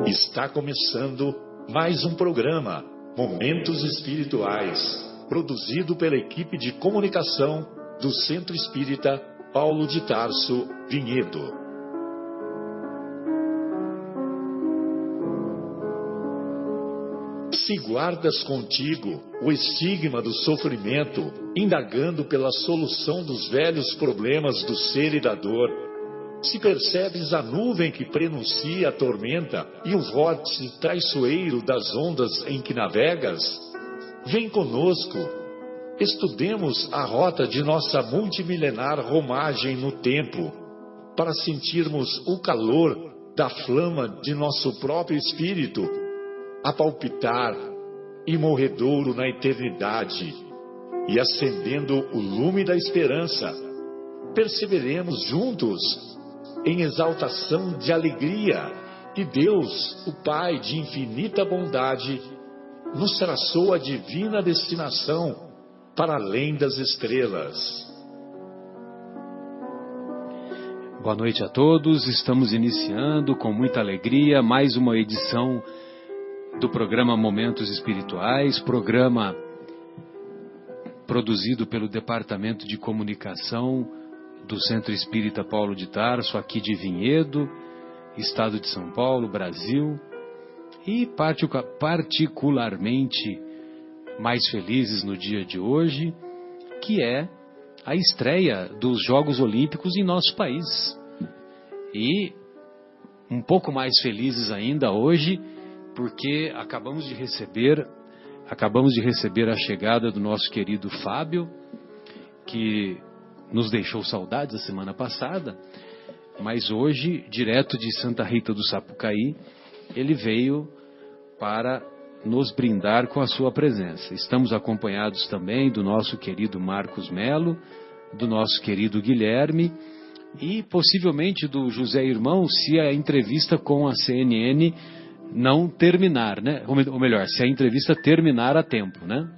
Está começando mais um programa, Momentos Espirituais, produzido pela equipe de comunicação do Centro Espírita Paulo de Tarso, Vinhedo. Se guardas contigo o estigma do sofrimento, indagando pela solução dos velhos problemas do ser e da dor, se percebes a nuvem que prenuncia a tormenta e o vórtice traiçoeiro das ondas em que navegas, vem conosco, estudemos a rota de nossa multimilenar romagem no tempo, para sentirmos o calor da flama de nosso próprio espírito, a palpitar, imorredouro na eternidade, e acendendo o lume da esperança, perseveremos juntos em exaltação de alegria que Deus, o Pai de infinita bondade, nos traçou a divina destinação para além das estrelas. Boa noite a todos, estamos iniciando com muita alegria mais uma edição do programa Momentos Espirituais, programa produzido pelo Departamento de Comunicação do Centro Espírita Paulo de Tarso, aqui de Vinhedo, Estado de São Paulo, Brasil, e particularmente mais felizes no dia de hoje, que é a estreia dos Jogos Olímpicos em nosso país. E um pouco mais felizes ainda hoje, porque acabamos de receber a chegada do nosso querido Fábio, que nos deixou saudades a semana passada, mas hoje, direto de Santa Rita do Sapucaí, ele veio para nos brindar com a sua presença. Estamos acompanhados também do nosso querido Marcos Melo, do nosso querido Guilherme e possivelmente do José Irmão, se a entrevista com a CNN não terminar, né? Ou melhor, se a entrevista terminar a tempo, né?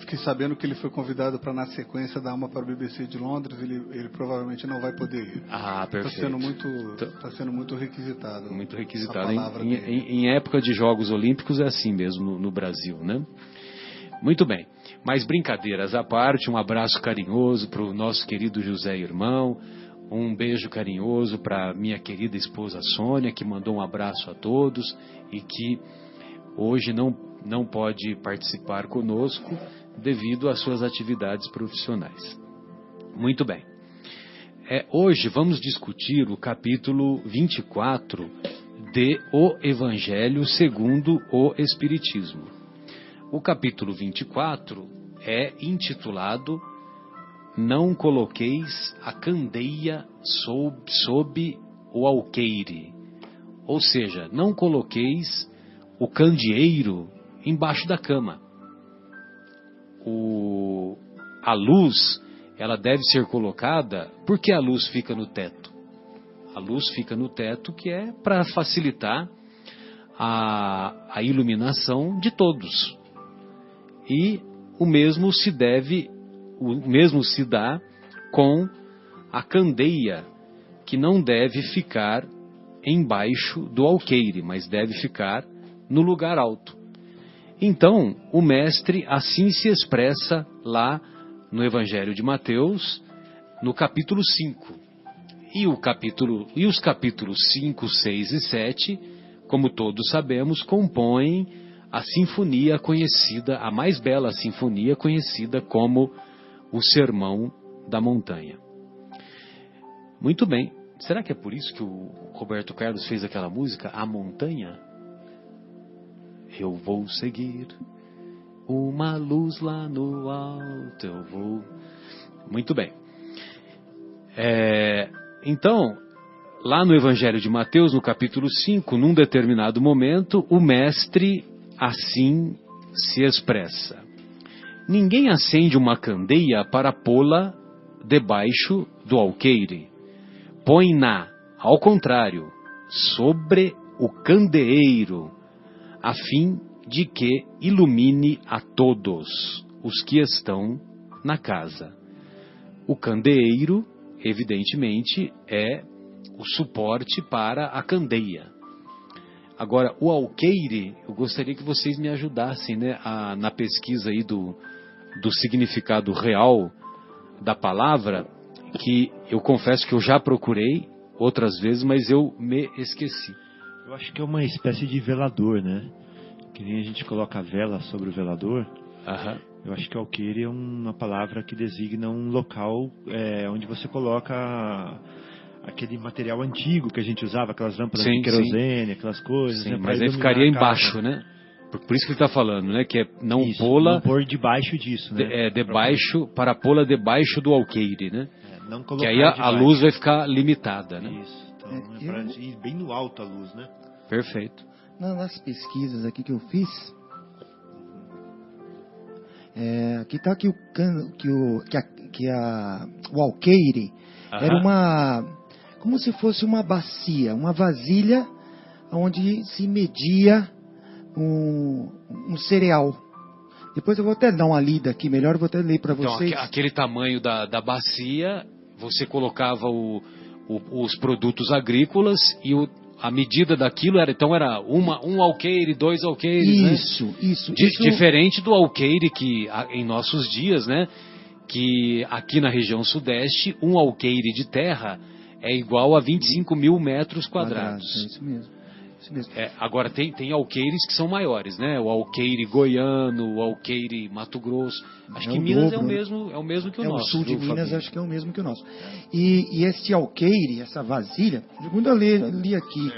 Fiquei sabendo que ele foi convidado para, na sequência, dar uma para o BBC de Londres. Ele provavelmente não vai poder ir. Ah, perfeito. Está sendo muito requisitado. Muito requisitado. Em época de Jogos Olímpicos é assim mesmo no Brasil, né? Muito bem. Mas brincadeiras à parte, um abraço carinhoso para o nosso querido José Irmão. Um beijo carinhoso para minha querida esposa Sônia, que mandou um abraço a todos e que hoje não pode participar conosco devido às suas atividades profissionais. Muito bem. Hoje vamos discutir o capítulo 24 de O Evangelho segundo o Espiritismo. O capítulo 24 é intitulado Não coloqueis a candeia sob o alqueire. Ou seja, não coloqueis o candeeiro embaixo da cama. A luz, ela deve ser colocada, porque a luz fica no teto. A luz fica no teto, que é para facilitar a iluminação de todos. E o mesmo se dá com a candeia, que não deve ficar embaixo do alqueire, mas deve ficar no lugar alto. Então, o mestre assim se expressa lá no Evangelho de Mateus, no capítulo 5. E os capítulos 5, 6 e 7, como todos sabemos, compõem a sinfonia conhecida, a mais bela sinfonia conhecida como o Sermão da Montanha. Muito bem. Será que é por isso que o Roberto Carlos fez aquela música, A Montanha? Eu vou seguir uma luz lá no alto, eu vou... Muito bem. Então, lá no Evangelho de Mateus, no capítulo 5, num determinado momento, o mestre assim se expressa. Ninguém acende uma candeia para pô-la debaixo do alqueire. Põe-na, ao contrário, sobre o candeeiro, a fim de que ilumine a todos os que estão na casa. O candeeiro, evidentemente, é o suporte para a candeia. Agora, o alqueire, eu gostaria que vocês me ajudassem, né, na pesquisa aí do significado real da palavra, que eu confesso que eu já procurei outras vezes, mas eu me esqueci. Eu acho que é uma espécie de velador, né? Que nem a gente coloca a vela sobre o velador. Eu acho que alqueire é uma palavra que designa um local onde você coloca aquele material antigo que a gente usava, aquelas lâmpadas de querosene, aquelas coisas. Sim, né, mas aí ficaria embaixo, né? Por isso que ele está falando, né? Que é não pôr debaixo disso, né? Debaixo, para pô-la debaixo do alqueire, né? Não que aí a luz vai ficar limitada, né? Isso, então é para ir bem no alto a luz, né? Perfeito. Nas pesquisas aqui que eu fiz, aqui está que o alqueire era como se fosse uma bacia, uma vasilha onde se media um cereal. Depois eu vou até dar uma lida aqui melhor, vou até ler para vocês. Então, aquele tamanho da bacia, você colocava os produtos agrícolas e a medida daquilo era um alqueire, 2 alqueires, Isso. Diferente do alqueire que em nossos dias, né? Que aqui na região sudeste, um alqueire de terra é igual a 25 mil metros quadrados. É isso mesmo. Agora tem alqueires que são maiores, né? O alqueire goiano, o alqueire Mato Grosso. Acho que Minas dobro, é o mesmo que o nosso. O sul de Minas acho que é o mesmo que o nosso. E este alqueire, essa vasilha, segundo eu li aqui,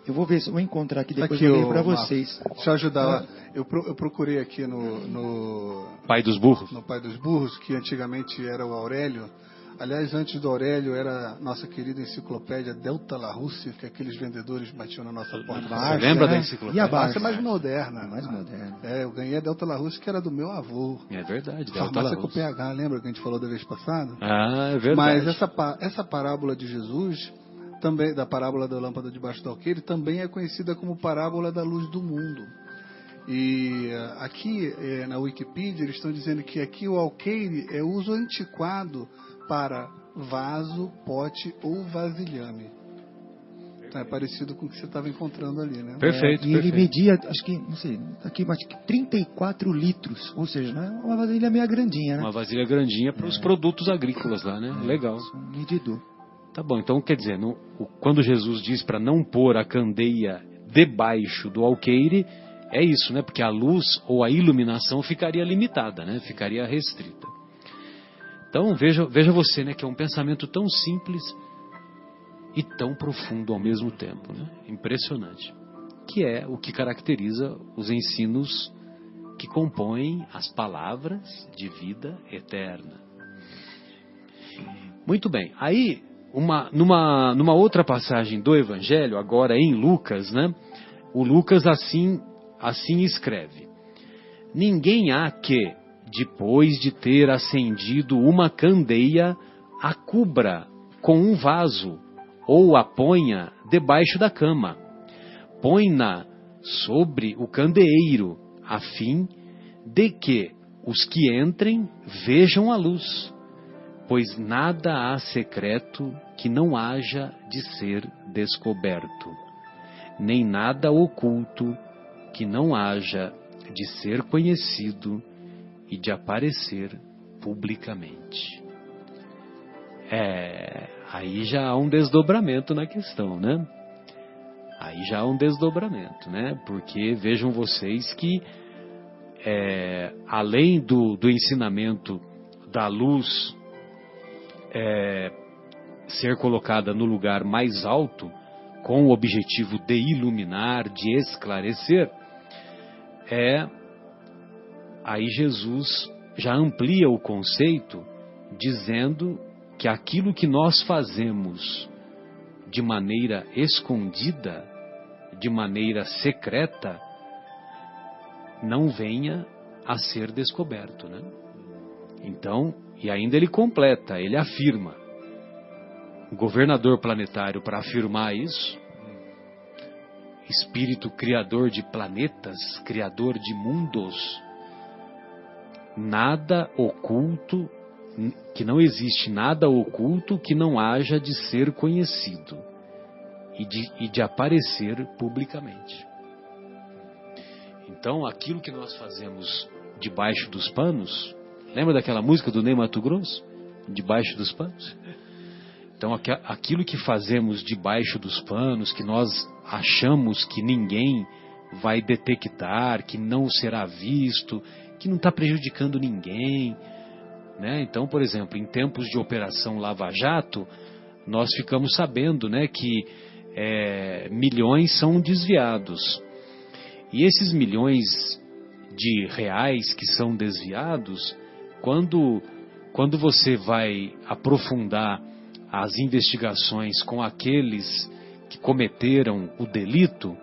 eu vou ver se eu vou encontrar aqui depois eu leio para vocês. Deixa eu ajudar. Eu procurei aqui no Pai dos Burros. No Pai dos Burros, que antigamente era o Aurélio. Aliás, antes do Aurélio era a nossa querida enciclopédia Delta La Rússia, que aqueles vendedores batiam na nossa porta. Você lembra da enciclopédia? E a Barça é mais moderna. Mais moderna. Eu ganhei a Delta La Rússia, que era do meu avô. É verdade, Delta La Rússia. Com PH, lembra que a gente falou da vez passada? É verdade. Mas essa parábola de Jesus, também da parábola da lâmpada debaixo do alqueire, também é conhecida como parábola da luz do mundo. E aqui na Wikipedia eles estão dizendo que aqui o alqueire é uso antiquado para vaso, pote ou vasilhame. Então é parecido com o que você estava encontrando ali, né? Perfeito. Ele media, acho que, não sei, aqui, acho que 34 litros, ou seja, não é uma vasilha meio grandinha, né? Uma vasilha grandinha para os produtos agrícolas lá, né? Legal. Um medidor. Tá bom, então quer dizer, quando Jesus diz para não pôr a candeia debaixo do alqueire, é isso, né? Porque a luz ou a iluminação ficaria limitada, né? Ficaria restrita. Então veja você, né? Que é um pensamento tão simples e tão profundo ao mesmo tempo, né? Impressionante. Que é o que caracteriza os ensinos que compõem as palavras de vida eterna. Muito bem. Aí, numa outra passagem do Evangelho, agora em Lucas, né? O Lucas assim escreve: ninguém há que, depois de ter acendido uma candeia, a cubra com um vaso ou a ponha debaixo da cama. Põe-na sobre o candeeiro, a fim de que os que entrem vejam a luz, pois nada há secreto que não haja de ser descoberto, nem nada oculto que não haja de ser conhecido e de aparecer publicamente. Aí já há um desdobramento na questão, né? Aí já há um desdobramento, né? Porque vejam vocês que além do ensinamento da luz ser colocada no lugar mais alto, com o objetivo de iluminar, de esclarecer, aí Jesus já amplia o conceito, dizendo que aquilo que nós fazemos de maneira escondida, de maneira secreta, não venha a ser descoberto, né? Então, e ainda ele completa, ele afirma, o governador planetário, para afirmar isso, espírito criador de planetas, criador de mundos, nada oculto, que não existe nada oculto que não haja de ser conhecido e de aparecer publicamente. Então, aquilo que nós fazemos debaixo dos panos, lembra daquela música do Ney Matogrosso? Debaixo dos panos? Então, aquilo que fazemos debaixo dos panos, que nós achamos que ninguém vai detectar, que não será visto, que não está prejudicando ninguém, né? Então, por exemplo, em tempos de Operação Lava Jato, nós ficamos sabendo, né, que milhões são desviados. E esses milhões de reais que são desviados, quando você vai aprofundar as investigações com aqueles que cometeram o delito,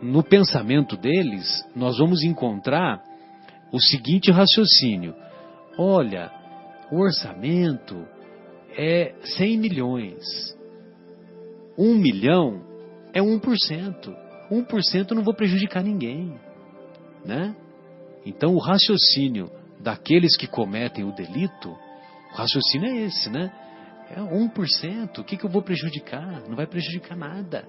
no pensamento deles, nós vamos encontrar o seguinte raciocínio: olha, o orçamento é 100 milhões. 1 milhão é 1%. 1% eu não vou prejudicar ninguém, né? Então o raciocínio daqueles que cometem o delito, o raciocínio é esse, né? É 1%, o que eu vou prejudicar? Não vai prejudicar nada,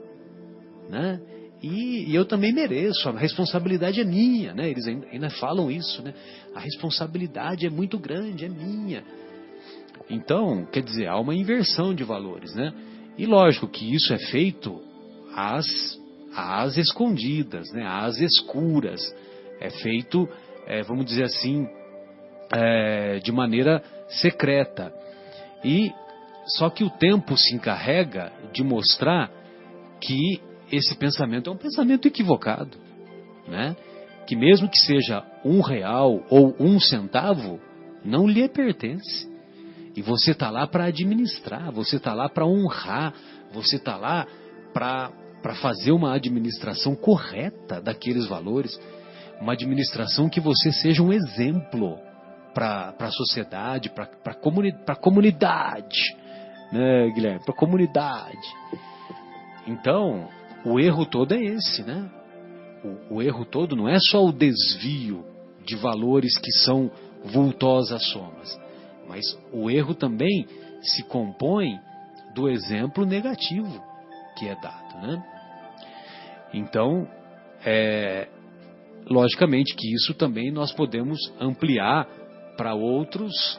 né? E eu também mereço, a responsabilidade é minha, né? Eles ainda falam isso, né? A responsabilidade é muito grande, é minha. Então, quer dizer, há uma inversão de valores, né? E lógico que isso é feito às escondidas, né? Às escuras. É feito, vamos dizer assim, de maneira secreta. E só que o tempo se encarrega de mostrar que esse pensamento é um pensamento equivocado, né? Que mesmo que seja R$1 ou 1 centavo, não lhe pertence. E você está lá para administrar, você está lá para honrar, você está lá para fazer uma administração correta daqueles valores, uma administração que você seja um exemplo para a sociedade, para a comunidade, né, Guilherme? Para a comunidade. Então, o erro todo é esse, né? O erro todo não é só o desvio de valores que são vultosas somas, mas o erro também se compõe do exemplo negativo que é dado, né? Então, logicamente que isso também nós podemos ampliar para outros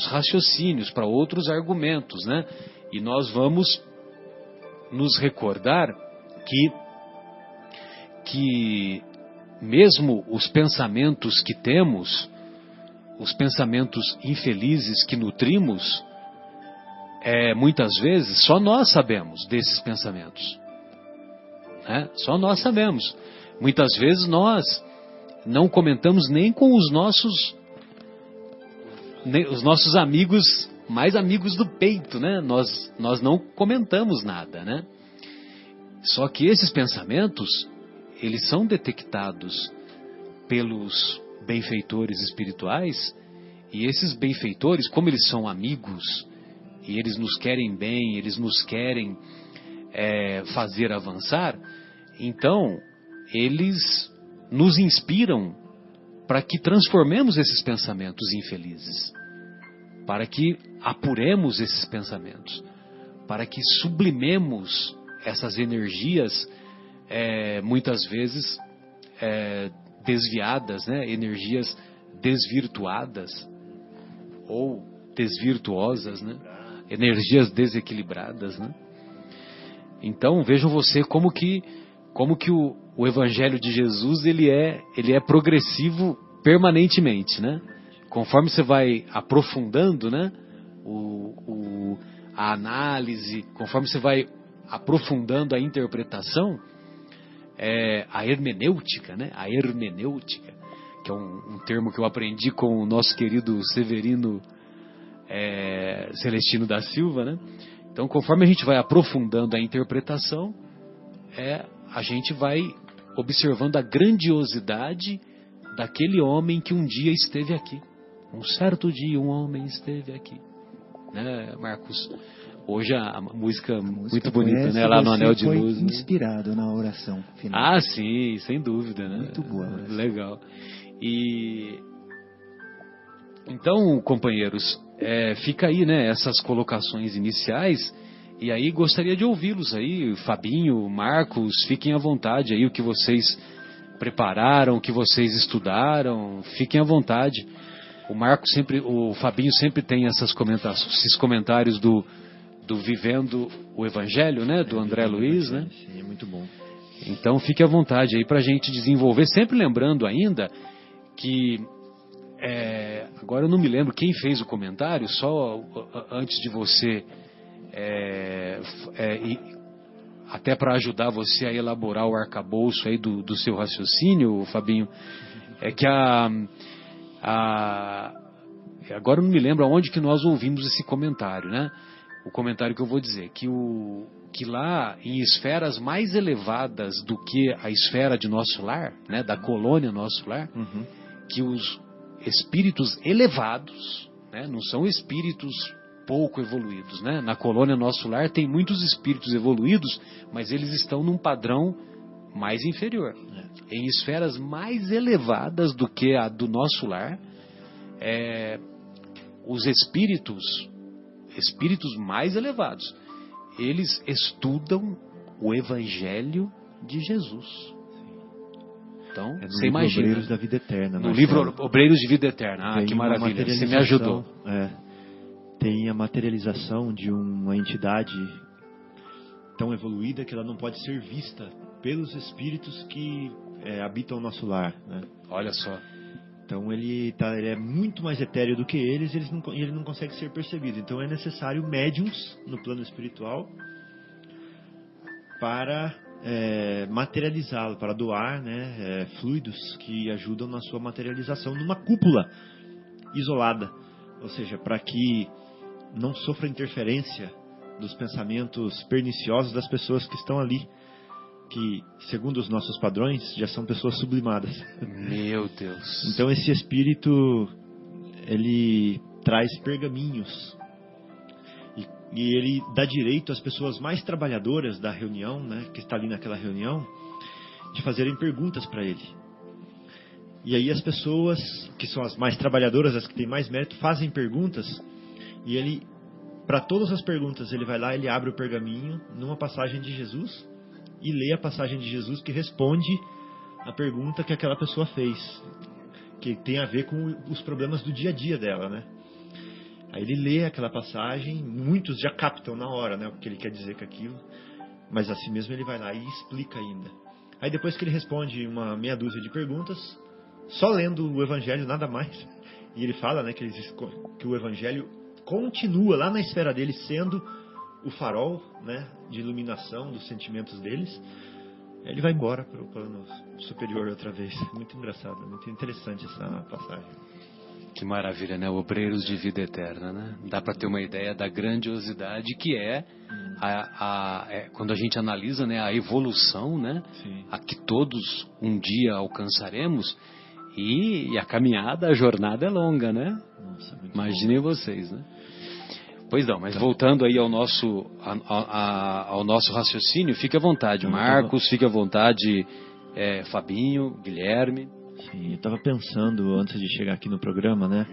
raciocínios, para outros argumentos, né? E nós vamos nos recordar que mesmo os pensamentos que temos, os pensamentos infelizes que nutrimos, muitas vezes só nós sabemos desses pensamentos, né? Só nós sabemos. Muitas vezes nós não comentamos nem com os nossos amigos, mais amigos do peito, né? Nós não comentamos nada, né? Só que esses pensamentos, eles são detectados pelos benfeitores espirituais, e esses benfeitores, como eles são amigos, e eles nos querem bem, eles nos querem fazer avançar, então eles nos inspiram para que transformemos esses pensamentos infelizes, para que apuremos esses pensamentos, para que sublimemos essas energias, muitas vezes desviadas, né? Energias desvirtuadas ou desvirtuosas, né? Energias desequilibradas, né? Então vejam você como que o Evangelho de Jesus ele é progressivo permanentemente, né? Conforme você vai aprofundando, né? A análise, conforme você vai aprofundando a interpretação, a hermenêutica, né? A hermenêutica, que é um termo que eu aprendi com o nosso querido Severino Celestino da Silva, né? Então, conforme a gente vai aprofundando a interpretação, a gente vai observando a grandiosidade daquele homem que um dia esteve aqui. Um certo dia um homem esteve aqui, né, Marcos? Hoje a música muito bonita, né? Lá no Anel de Luz. Foi inspirado na oração final. Ah, sim, sem dúvida, né? Muito boa. Legal. Então, companheiros, fica aí, né? Essas colocações iniciais. E aí gostaria de ouvi-los aí, Fabinho, Marcos, fiquem à vontade aí o que vocês prepararam, o que vocês estudaram. Fiquem à vontade. O Fabinho sempre tem esses comentários do Vivendo o Evangelho, né? Do André Luiz, né? Sim, é muito bom. Então fique à vontade aí para a gente desenvolver, sempre lembrando ainda que agora eu não me lembro quem fez o comentário, só antes de você até para ajudar você a elaborar o arcabouço aí do seu raciocínio, Fabinho, é que agora eu não me lembro aonde que nós ouvimos esse comentário, né? O comentário que eu vou dizer, que lá em esferas mais elevadas do que a esfera de nosso lar, né, da colônia nosso lar, que os espíritos elevados, né, não são espíritos pouco evoluídos, né? Na colônia nosso lar tem muitos espíritos evoluídos, mas eles estão num padrão mais inferior. Em esferas mais elevadas do que a do nosso lar, os espíritos mais elevados, eles estudam o Evangelho de Jesus. Então, você imagina. Obreiros da Vida Eterna. No livro Obreiros de Vida Eterna. Ah, que maravilha. Você me ajudou. Tem a materialização de uma entidade tão evoluída que ela não pode ser vista pelos espíritos que habitam o nosso lar, né? Olha só. Então ele é muito mais etéreo do que eles, ele não consegue ser percebido. Então é necessário médiums no plano espiritual para materializá-lo, para doar, né, fluidos que ajudam na sua materialização numa cúpula isolada. Ou seja, para que não sofra interferência dos pensamentos perniciosos das pessoas que estão ali, que, segundo os nossos padrões, já são pessoas sublimadas. Meu Deus! Então esse espírito, ele traz pergaminhos e ele dá direito às pessoas mais trabalhadoras da reunião, né, que está ali naquela reunião, de fazerem perguntas para ele. E aí as pessoas que são as mais trabalhadoras, as que têm mais mérito, fazem perguntas, e ele, para todas as perguntas, ele vai lá, ele abre o pergaminho numa passagem de Jesus e lê a passagem de Jesus que responde a pergunta que aquela pessoa fez, que tem a ver com os problemas do dia a dia dela, né? Aí ele lê aquela passagem, muitos já captam na hora, né, o que ele quer dizer com aquilo, mas assim mesmo ele vai lá e explica ainda. Aí depois que ele responde uma meia dúzia de perguntas, só lendo o Evangelho, nada mais, e ele fala, né, que o Evangelho continua lá na esfera dele sendo o farol, né, de iluminação dos sentimentos deles. Ele vai embora para o plano superior outra vez. Muito engraçado, muito interessante essa passagem. Que maravilha, né? Obreiros de Vida Eterna, né? Dá para ter uma ideia da grandiosidade que quando a gente analisa, né, a evolução, né, a que todos um dia alcançaremos, e a caminhada, a jornada é longa, né? Nossa, imaginem vocês, né? Pois não, mas voltando aí ao nosso raciocínio, fique à vontade, Marcos, fique à vontade, Fabinho, Guilherme. Sim, eu estava pensando antes de chegar aqui no programa, né?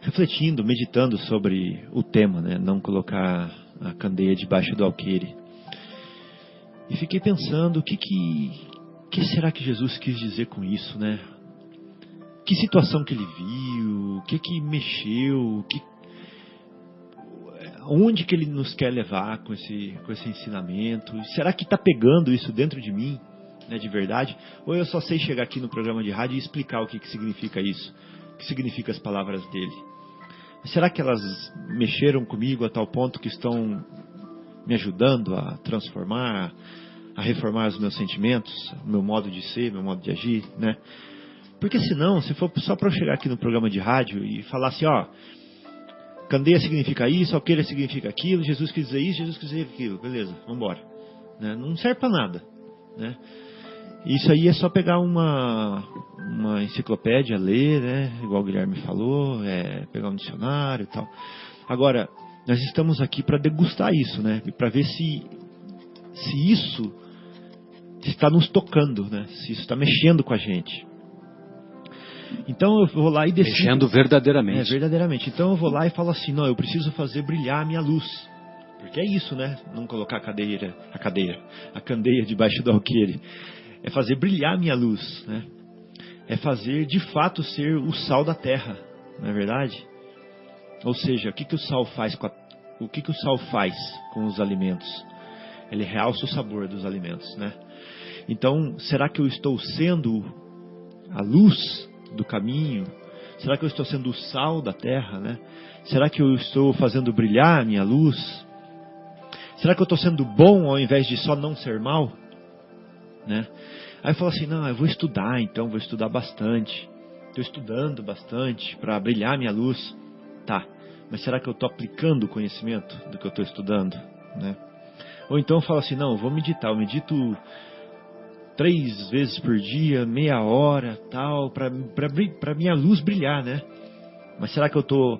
Refletindo, meditando sobre o tema, né? Não colocar a candeia debaixo do alqueire. E fiquei pensando, o que será que Jesus quis dizer com isso, né? Que situação que ele viu, o que mexeu, onde que ele nos quer levar com esse ensinamento? Será que está pegando isso dentro de mim, né, de verdade? Ou eu só sei chegar aqui no programa de rádio e explicar o que significa isso? O que significa as palavras dele? Será que elas mexeram comigo a tal ponto que estão me ajudando a transformar, a reformar os meus sentimentos, o meu modo de ser, meu modo de agir, né? Porque senão, se for só para eu chegar aqui no programa de rádio e falar assim, ó, candeia significa isso, alqueire significa aquilo, Jesus quis dizer isso, Jesus quis dizer aquilo, beleza, vamos embora, né? Não serve para nada, né? Isso aí é só pegar uma enciclopédia, ler, né? Igual o Guilherme falou, pegar um dicionário e tal. Agora, nós estamos aqui para degustar isso, né? Para ver se isso está nos tocando, né? Se isso está mexendo com a gente. Então eu vou lá e decido. Mexendo verdadeiramente. Verdadeiramente. Então eu vou lá e falo assim, não, eu preciso fazer brilhar a minha luz. Porque é isso, né? Não colocar a candeia debaixo do alqueire. é fazer brilhar a minha luz, né? É fazer de fato ser o sal da terra, não é verdade? Ou seja, o que o sal faz com os alimentos? Ele realça o sabor dos alimentos, né? Então, será que eu estou sendo a luz do caminho? Será que eu estou sendo o sal da terra, né? Será que eu estou fazendo brilhar a minha luz? Será que eu estou sendo bom ao invés de só não ser mal? Né? Aí eu falo assim, não, eu vou estudar então, vou estudar bastante. Estou estudando bastante para brilhar a minha luz. Tá, mas será que eu estou aplicando o conhecimento do que eu estou estudando? Né? Ou então eu falo assim, não, eu vou meditar, eu medito 3 vezes por dia, meia hora, tal, para minha luz brilhar, né? Mas será que eu estou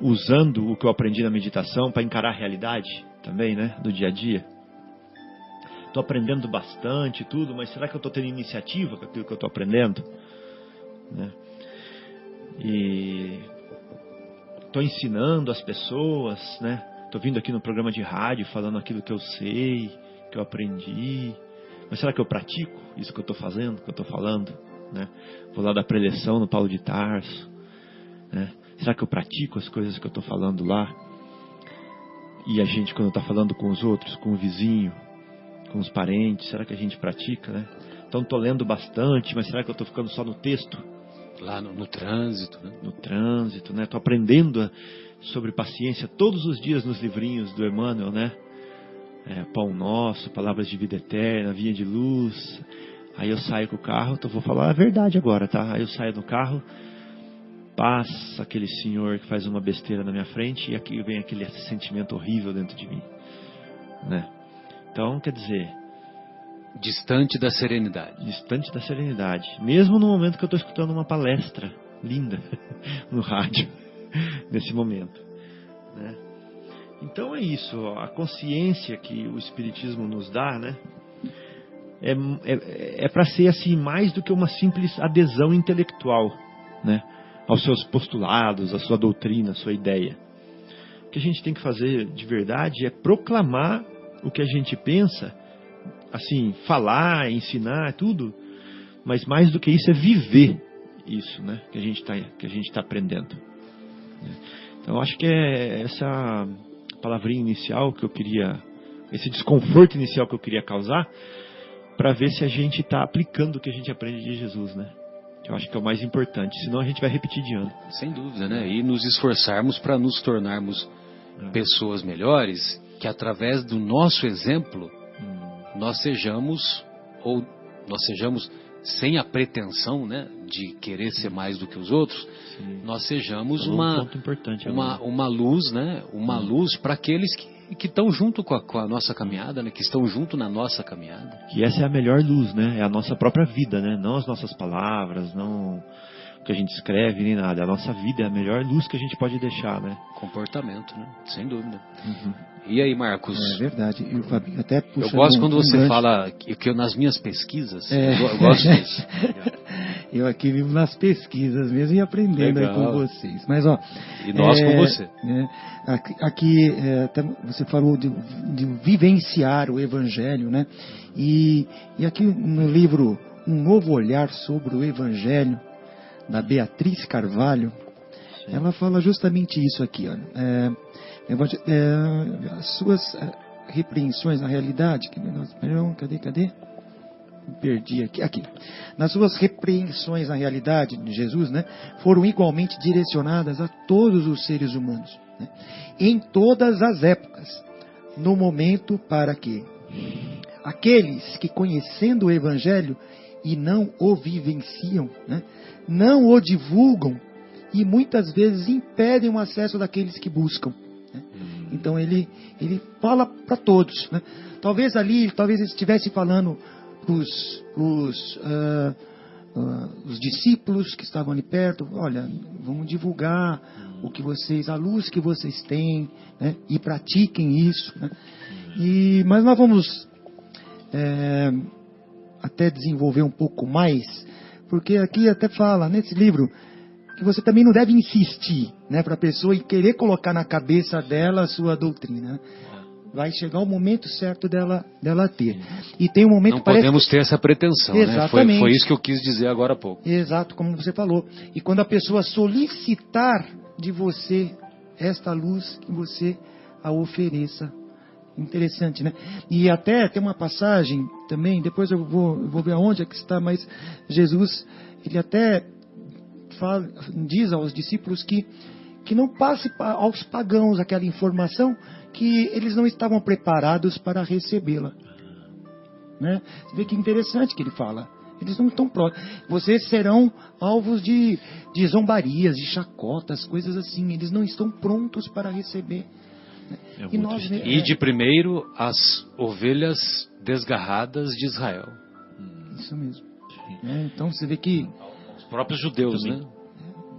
usando o que eu aprendi na meditação para encarar a realidade também, né? Do dia a dia? Estou aprendendo bastante tudo, mas será que eu estou tendo iniciativa com aquilo que eu estou aprendendo? Né? E estou ensinando as pessoas, né? Estou vindo aqui no programa de rádio falando aquilo que eu sei, que eu aprendi. Mas será que eu pratico isso que eu estou fazendo, que eu estou falando? Né? Vou lá dar preleção no Paulo de Tarso. Né? Será que eu pratico as coisas que eu estou falando lá? E a gente, quando está falando com os outros, com o vizinho, com os parentes, será que a gente pratica? Né? Então estou lendo bastante, mas será que eu estou ficando só no texto? Lá no trânsito, né? No trânsito, né? Estou aprendendo sobre paciência todos os dias nos livrinhos do Emmanuel, né? Pão Nosso, Palavras de Vida Eterna, Via de Luz. Aí eu saio com o carro, então vou falar a verdade agora, tá? Aí eu saio do carro, passa aquele senhor que faz uma besteira na minha frente e aqui vem aquele sentimento horrível dentro de mim, né? Então, quer dizer, distante da serenidade. Distante da serenidade. Mesmo no momento que eu estou escutando uma palestra linda no rádio, nesse momento, né? Então é isso, a consciência que o Espiritismo nos dá, né? É para ser assim, mais do que uma simples adesão intelectual, né? Aos seus postulados, à sua doutrina, à sua ideia. O que a gente tem que fazer de verdade é proclamar o que a gente pensa, assim, falar, ensinar, tudo, mas mais do que isso é viver isso, né? Que a gente está aprendendo. Então, eu acho que é essa palavrinha inicial que eu queria, esse desconforto inicial que eu queria causar, para ver se a gente está aplicando o que a gente aprende de Jesus, né? Que eu acho que é o mais importante, senão a gente vai repetir de ano. Sem dúvida, né? E nos esforçarmos para nos tornarmos pessoas melhores, que através do nosso exemplo nós sejamos sem a pretensão, né, de querer ser mais do que os outros. Sim. Nós sejamos uma luz, né, uma luz para aqueles que estão junto com a nossa caminhada, né, que estão junto na nossa caminhada. E essa é a melhor luz, né? É a nossa própria vida, né? Não as nossas palavras, não o que a gente escreve, nem nada. A nossa vida é a melhor luz que a gente pode deixar, né? Comportamento, né? Sem dúvida. Uhum. E aí, Marcos? É verdade. E o Fabinho até puxa. Eu gosto quando você fala que eu, nas minhas pesquisas, eu gosto disso. Eu aqui vivo nas pesquisas mesmo e aprendendo aí com vocês. Mas, ó, e nós com você. Aqui até você falou de vivenciar o Evangelho, né? E aqui no livro Um Novo Olhar sobre o Evangelho, da Beatriz Carvalho, sim, ela fala justamente isso aqui, olha. As suas repreensões na realidade, cadê? Perdi aqui. Nas suas repreensões na realidade de Jesus, né, foram igualmente direcionadas a todos os seres humanos, né, em todas as épocas, no momento para que aqueles que, conhecendo o Evangelho e não o vivenciam, né, não o divulgam e muitas vezes impedem o acesso daqueles que buscam. Né? Então ele fala para todos. Né? Talvez ele estivesse falando para os discípulos que estavam ali perto, olha, vamos divulgar o que vocês, a luz que vocês têm, né? E pratiquem isso. Né? Mas nós vamos até desenvolver um pouco mais, porque aqui até fala nesse livro que você também não deve insistir, né, para a pessoa e querer colocar na cabeça dela a sua doutrina. vai chegar o momento certo dela ter. E tem um momento... Não podemos ter essa pretensão, exatamente, né? Foi isso que eu quis dizer agora há pouco. Exato, como você falou. E quando a pessoa solicitar de você esta luz, que você a ofereça. Interessante, né? E até tem uma passagem também, depois eu vou ver aonde é que está, mas Jesus, ele até diz aos discípulos que não passe aos pagãos aquela informação que eles não estavam preparados para recebê-la. Né? Você vê que interessante que ele fala. Eles não estão prontos. Vocês serão alvos de zombarias, de chacotas, coisas assim. Eles não estão prontos para receber. Ide primeiro as ovelhas desgarradas de Israel. Isso mesmo. Então você vê que... Os próprios judeus, né?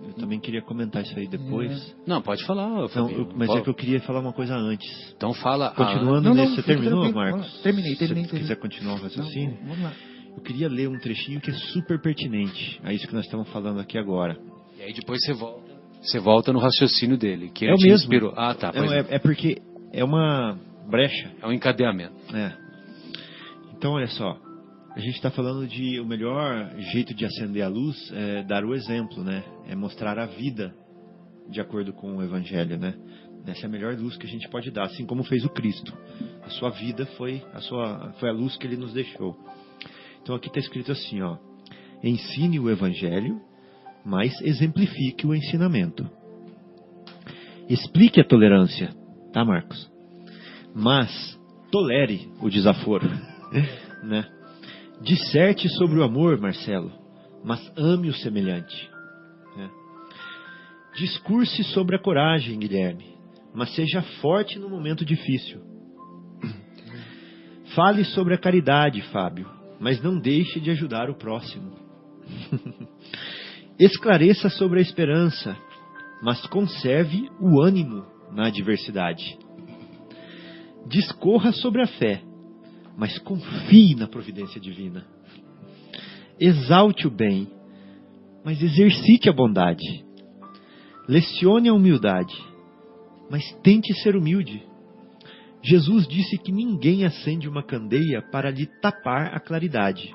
Eu também queria comentar isso aí depois. Não, pode falar. Mas é que eu queria falar uma coisa antes. Então fala. Continuando nesse... Você terminou, Marcos? Terminei. Se você quiser continuar o raciocínio. Não, vamos lá. Eu queria ler um trechinho que é super pertinente a isso que nós estamos falando aqui agora. E aí depois você volta no raciocínio dele, que ele te mesmo. Inspirou. Ah, tá. É porque é uma brecha. É um encadeamento. Então, olha só. A gente está falando de o melhor jeito de acender a luz é dar o exemplo, né? É mostrar a vida de acordo com o Evangelho, né? Essa é a melhor luz que a gente pode dar, assim como fez o Cristo. A sua vida foi a luz que ele nos deixou. Então aqui está escrito assim, ó: ensine o Evangelho, mas exemplifique o ensinamento. Explique a tolerância, tá, Marcos? Mas tolere o desaforo, né? Disserte sobre o amor, Marcelo, mas ame o semelhante. Né? Discurse sobre a coragem, Guilherme, mas seja forte no momento difícil. Fale sobre a caridade, Fábio, mas não deixe de ajudar o próximo. Esclareça sobre a esperança, mas conserve o ânimo na adversidade. Discorra sobre a fé, mas confie na providência divina. Exalte o bem, mas exercite a bondade. Lecione a humildade, mas tente ser humilde. Jesus disse que ninguém acende uma candeia para lhe tapar a claridade.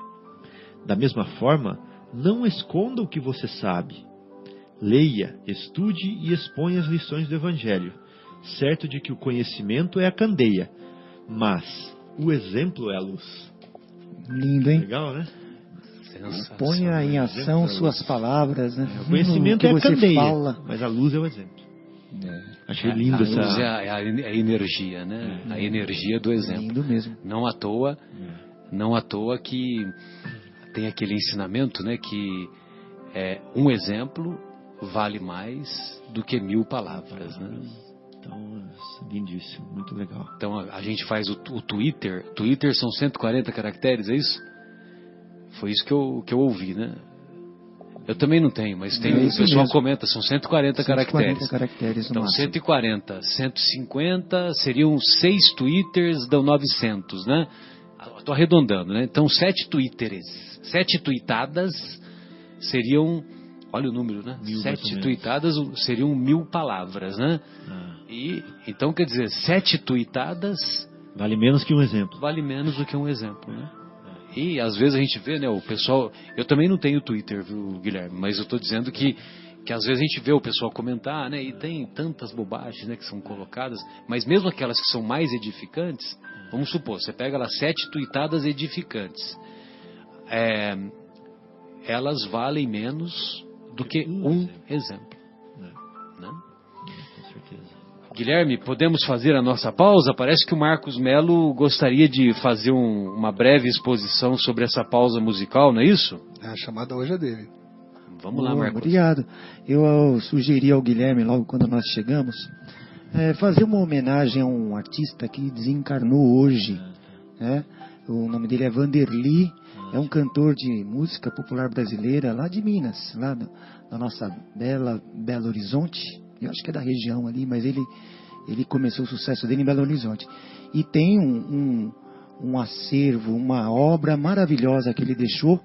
Da mesma forma, não esconda o que você sabe. Leia, estude e exponha as lições do Evangelho, certo de que o conhecimento é a candeia, mas o exemplo é a luz. Lindo, hein? Legal, né? Ponha em ação suas palavras, né? O conhecimento é a candeia, fala. Mas a luz é o exemplo. Achei lindo essa... A luz é a energia, né? A energia do exemplo. Lindo mesmo. Não à toa que tem aquele ensinamento, né? Que um exemplo vale mais do que 1000 palavras, né? Então, lindíssimo, muito legal. Então a gente faz o Twitter. Twitter são 140 caracteres, é isso? Foi isso que eu ouvi, né? Eu também não tenho, mas tem, o pessoal comenta, são 140 caracteres. Então 140, 150 seriam 6 Twitters, dão 900, né? Estou arredondando, né? Então 7 tweetadas seriam, olha o número, né? 7 tweetadas seriam 1000 palavras, né? E então quer dizer, 7 tweetadas vale menos que um exemplo. Vale menos do que um exemplo, né? E às vezes a gente vê, né, o pessoal... Eu também não tenho Twitter, viu, Guilherme? Mas eu estou dizendo que às vezes a gente vê o pessoal comentar, né? E tem tantas bobagens, né, que são colocadas. Mas mesmo aquelas que são mais edificantes, vamos supor, você pega lá 7 tweetadas edificantes. Elas valem menos do que um exemplo. Né? Com certeza. Guilherme, podemos fazer a nossa pausa? Parece que o Marcos Melo gostaria de fazer uma breve exposição sobre essa pausa musical, não é isso? A chamada hoje é dele. Vamos lá, Marcos. Obrigado. Eu sugeri ao Guilherme, logo quando nós chegamos, fazer uma homenagem a um artista que desencarnou hoje. Né? O nome dele é Vanderly, é um cantor de música popular brasileira lá de Minas, lá da nossa Belo Horizonte. Eu acho que é da região ali, mas ele começou o sucesso dele em Belo Horizonte. E tem um acervo, uma obra maravilhosa que ele deixou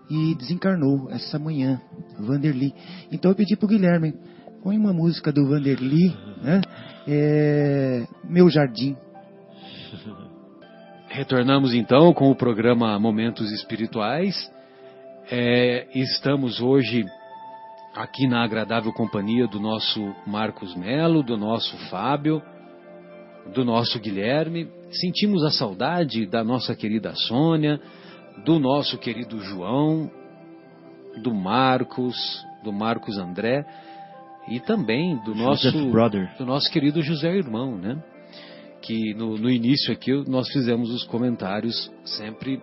e desencarnou essa manhã, Vanderly. Então eu pedi para o Guilherme, põe uma música do Vanderly, né? Meu Jardim. Retornamos então com o programa Momentos Espirituais. Estamos hoje aqui na agradável companhia do nosso Marcos Melo, do nosso Fábio, do nosso Guilherme. Sentimos a saudade da nossa querida Sônia, do nosso querido João, do Marcos André e também do nosso querido José Irmão, né? Que no início aqui nós fizemos os comentários sempre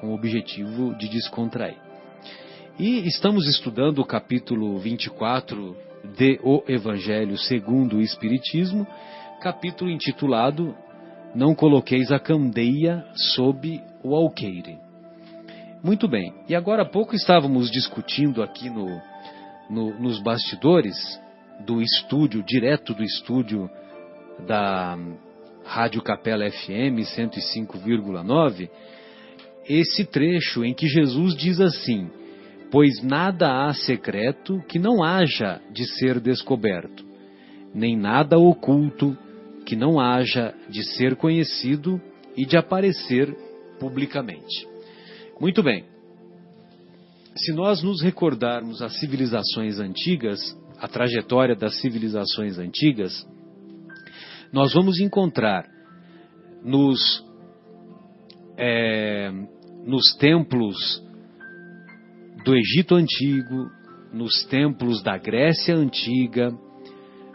com o objetivo de descontrair. E estamos estudando o capítulo 24 de O Evangelho segundo o Espiritismo, capítulo intitulado Não Coloqueis a Candeia sob o Alqueire. Muito bem, e agora há pouco estávamos discutindo aqui nos bastidores do estúdio, direto do estúdio da Rádio Capela FM 105,9, esse trecho em que Jesus diz assim: pois nada há secreto que não haja de ser descoberto, nem nada oculto que não haja de ser conhecido e de aparecer publicamente. Muito bem, se nós nos recordarmos as civilizações antigas, a trajetória das civilizações antigas, nós vamos encontrar nos templos do Egito Antigo, nos templos da Grécia Antiga,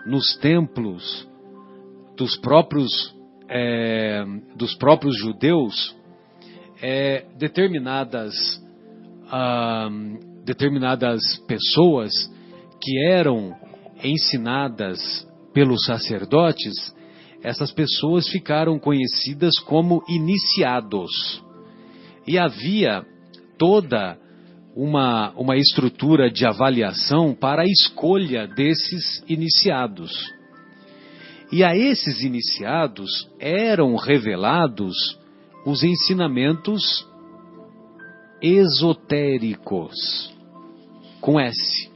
nos templos dos próprios judeus, determinadas pessoas que eram ensinadas pelos sacerdotes, essas pessoas ficaram conhecidas como iniciados. E havia toda uma estrutura de avaliação para a escolha desses iniciados. E a esses iniciados eram revelados os ensinamentos esotéricos, com S.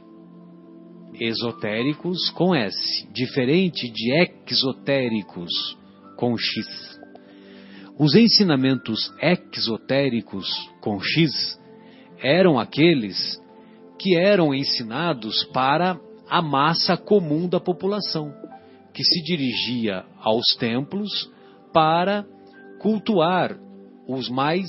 Esotéricos com S, diferente de exotéricos com X. Os ensinamentos exotéricos com X eram aqueles que eram ensinados para a massa comum da população, que se dirigia aos templos para cultuar os mais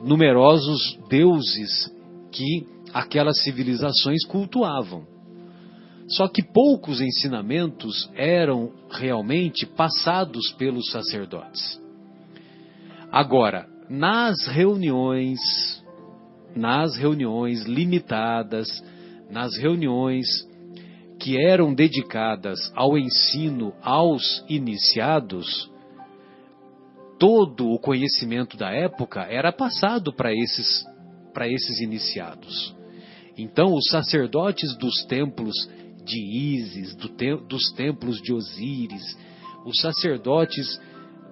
numerosos deuses que aquelas civilizações cultuavam. Só que poucos ensinamentos eram realmente passados pelos sacerdotes. Agora, nas reuniões limitadas, nas reuniões que eram dedicadas ao ensino aos iniciados, todo o conhecimento da época era passado para esses iniciados. Então, os sacerdotes dos templos de Ísis, dos templos de Osíris, os sacerdotes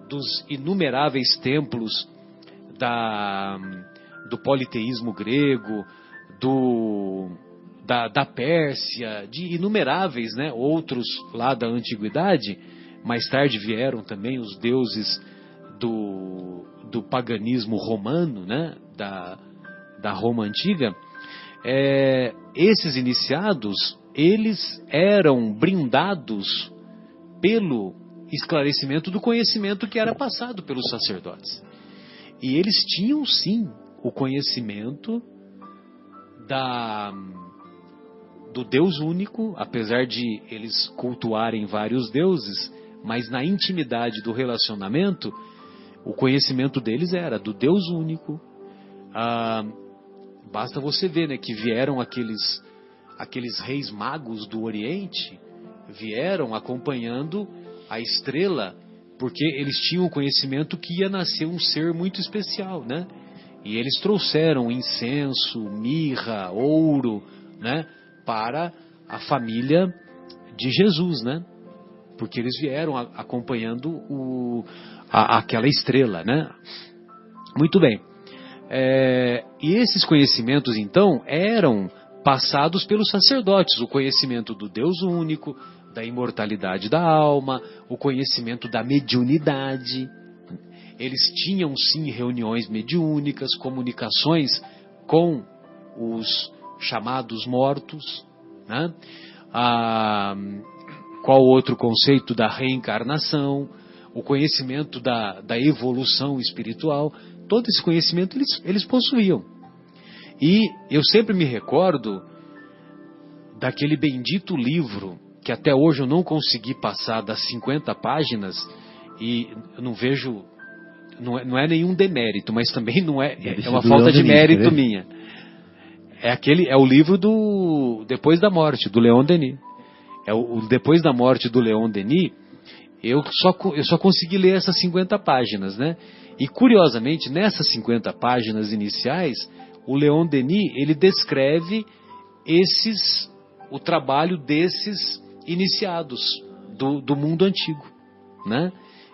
dos inumeráveis templos do politeísmo grego, da Pérsia, de inumeráveis, né, outros lá da antiguidade. Mais tarde vieram também os deuses do paganismo romano, né, da Roma antiga. Esses iniciados, eles eram brindados pelo esclarecimento do conhecimento que era passado pelos sacerdotes. E eles tinham sim o conhecimento do Deus único, apesar de eles cultuarem vários deuses, mas na intimidade do relacionamento, o conhecimento deles era do Deus único. Basta você ver, né, que vieram aqueles reis magos do Oriente, vieram acompanhando a estrela, porque eles tinham o conhecimento que ia nascer um ser muito especial, né? E eles trouxeram incenso, mirra, ouro, né, para a família de Jesus, né? Porque eles vieram acompanhando aquela estrela, né? Muito bem. E esses conhecimentos, então, eram passados pelos sacerdotes, o conhecimento do Deus único, da imortalidade da alma, o conhecimento da mediunidade. Eles tinham sim reuniões mediúnicas, comunicações com os chamados mortos, né? Qual outro conceito da reencarnação, o conhecimento da evolução espiritual, todo esse conhecimento eles possuíam. E eu sempre me recordo daquele bendito livro, que até hoje eu não consegui passar das 50 páginas, e eu não vejo, não é nenhum demérito, mas também não é uma falta de mérito minha. É o livro do Depois da Morte, do Leon Denis. Depois da Morte do Leon Denis, eu só consegui ler essas 50 páginas, né? E curiosamente, nessas 50 páginas iniciais, o Leon Denis, ele descreve o trabalho desses iniciados do mundo antigo, né?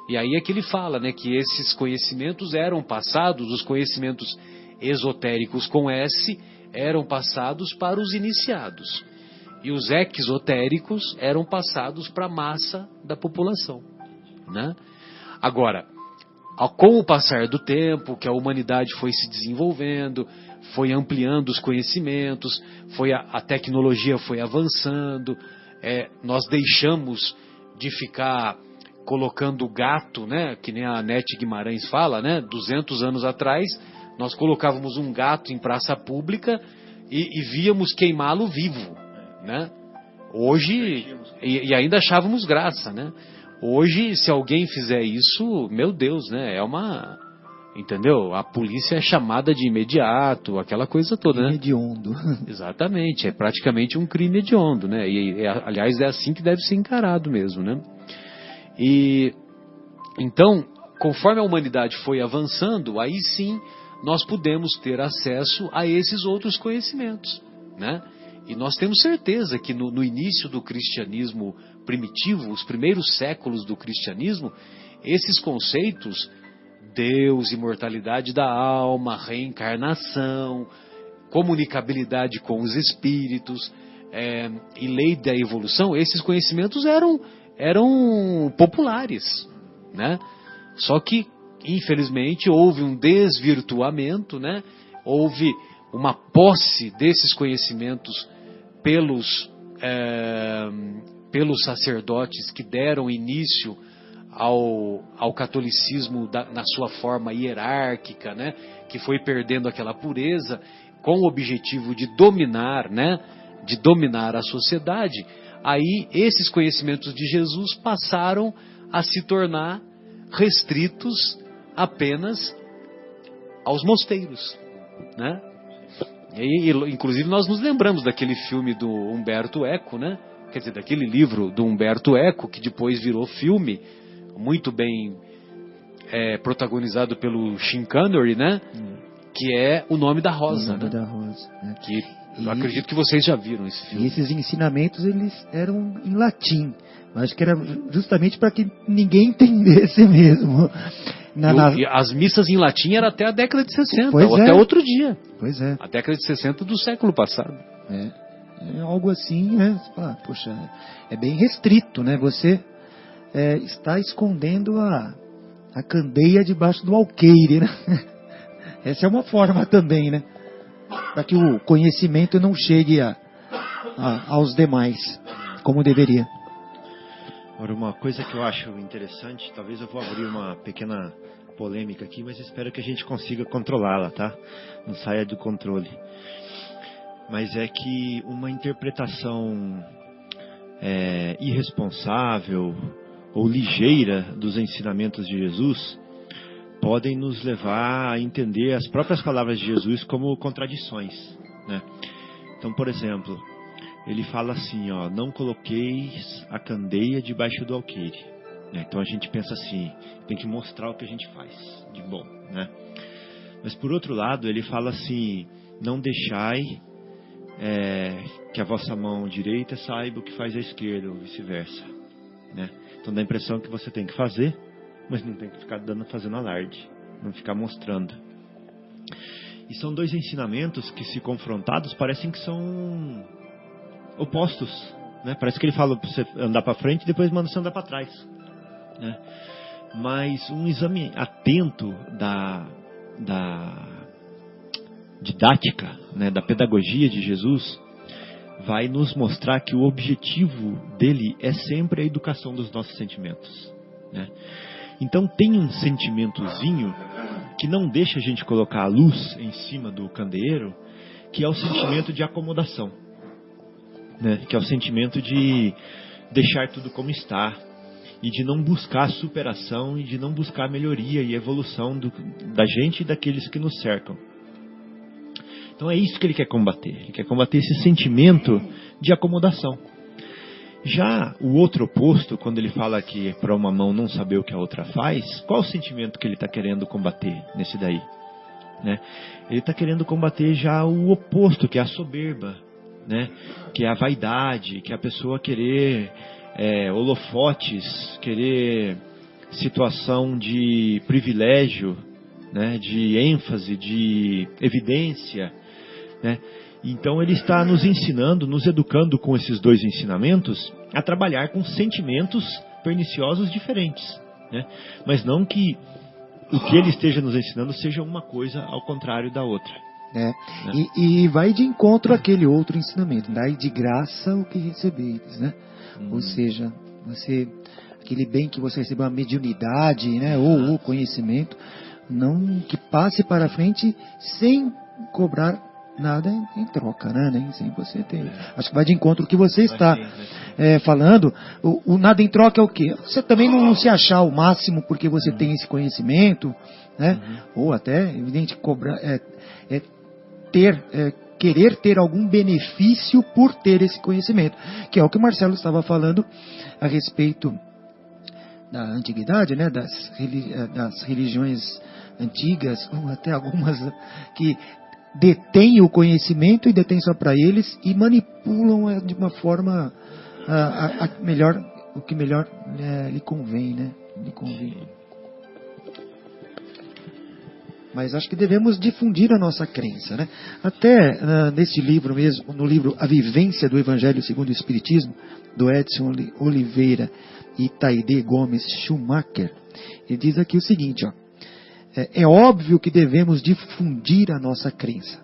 E aí é que ele fala, né, que esses conhecimentos eram passados, os conhecimentos esotéricos com S, eram passados para os iniciados. E os exotéricos eram passados para a massa da população, né? Agora, com o passar do tempo, que a humanidade foi se desenvolvendo, foi ampliando os conhecimentos, a tecnologia foi avançando, nós deixamos de ficar colocando gato, né, que nem a Nete Guimarães fala, né, 200 anos atrás, nós colocávamos um gato em praça pública e víamos queimá-lo vivo, né? Hoje, e ainda achávamos graça, né? Hoje, se alguém fizer isso, meu Deus, né? Entendeu? A polícia é chamada de imediato, aquela coisa toda, né? Crime hediondo. Exatamente, é praticamente um crime hediondo, né? Aliás, é assim que deve ser encarado mesmo, né? E então, conforme a humanidade foi avançando, aí sim nós pudemos ter acesso a esses outros conhecimentos, né? E nós temos certeza que no início do cristianismo primitivo, os primeiros séculos do cristianismo, esses conceitos, Deus, imortalidade da alma, reencarnação, comunicabilidade com os espíritos, e lei da evolução, esses conhecimentos eram populares, né? Só que, infelizmente, houve um desvirtuamento, né? Houve uma posse desses conhecimentos pelos sacerdotes que deram início ao catolicismo na sua forma hierárquica, né? Que foi perdendo aquela pureza com o objetivo de dominar, né? De dominar a sociedade. Aí esses conhecimentos de Jesus passaram a se tornar restritos apenas aos mosteiros, né? E inclusive nós nos lembramos daquele filme do Umberto Eco, né? Quer dizer, daquele livro do Umberto Eco, que depois virou filme, muito bem protagonizado pelo Sean Connery, né? Que é O Nome da Rosa. O Nome da Rosa, né? Que eu acredito que vocês já viram esse filme. E esses ensinamentos, eles eram em latim. Acho que era justamente para que ninguém entendesse mesmo. E as missas em latim eram até a década de 60, pois ou até outro dia. Pois é. A década de 60 do século passado. É algo assim, né? Você fala, poxa, é bem restrito, né? Você está escondendo a candeia debaixo do alqueire, né? Essa é uma forma também, né? Para que o conhecimento não chegue aos demais, como deveria. Agora, uma coisa que eu acho interessante, talvez eu vou abrir uma pequena polêmica aqui, mas espero que a gente consiga controlá-la, tá? Não saia do controle. Mas é que uma interpretação irresponsável ou ligeira dos ensinamentos de Jesus podem nos levar a entender as próprias palavras de Jesus como contradições, né? Então, por exemplo, ele fala assim, ó, não coloqueis a candeia debaixo do alqueire, né? Então a gente pensa assim, tem que mostrar o que a gente faz de bom, né? Mas por outro lado, ele fala assim, não deixai que a vossa mão direita saiba o que faz a esquerda, ou vice-versa, né? Então dá a impressão que você tem que fazer, mas não tem que ficar fazendo alarde, não ficar mostrando. E são dois ensinamentos que, se confrontados, parecem que são opostos, né? Parece que ele fala para você andar para frente e depois manda você andar para trás, né? Mas um exame atento da didática, né, da pedagogia de Jesus, vai nos mostrar que o objetivo dele é sempre a educação dos nossos sentimentos, né? Então tem um sentimentozinho que não deixa a gente colocar a luz em cima do candeeiro, que é o sentimento de acomodação, né? Que é o sentimento de deixar tudo como está, e de não buscar superação, e de não buscar melhoria e evolução da gente e daqueles que nos cercam. Então é isso que ele quer combater. Ele quer combater esse sentimento de acomodação. Já o outro oposto, quando ele fala que é para uma mão não saber o que a outra faz, qual o sentimento que ele está querendo combater nesse daí, né? Ele está querendo combater já o oposto, que é a soberba, né? Que é a vaidade, que é a pessoa querer holofotes, querer situação de privilégio, né? De ênfase, de evidência, né? Então ele está nos ensinando, nos educando com esses dois ensinamentos a trabalhar com sentimentos perniciosos diferentes, né? Mas não que o que ele esteja nos ensinando seja uma coisa ao contrário da outra. Né? E vai de encontro àquele outro ensinamento, dai de graça o que recebeis, né? Ou seja, aquele bem que você recebeu, a mediunidade, né? Ou o conhecimento, não que passe para frente sem cobrar nada em troca, né? Nem sem você ter. Acho que vai de encontro ao que você está falando. O nada em troca é o quê? Você também não se achar o máximo porque você tem esse conhecimento, né? Ou até, evidente, cobrar, querer ter algum benefício por ter esse conhecimento, que é o que o Marcelo estava falando a respeito da antiguidade, né? Das religiões antigas, ou até algumas que detêm o conhecimento e detêm só para eles e manipulam de uma forma o que melhor lhe convém, né? Lhe convém. Mas acho que devemos difundir a nossa crença, né? Até nesse livro mesmo, no livro A Vivência do Evangelho segundo o Espiritismo, do Edson Oliveira e Taide Gomes Schumacher, ele diz aqui o seguinte, ó: é óbvio que devemos difundir a nossa crença.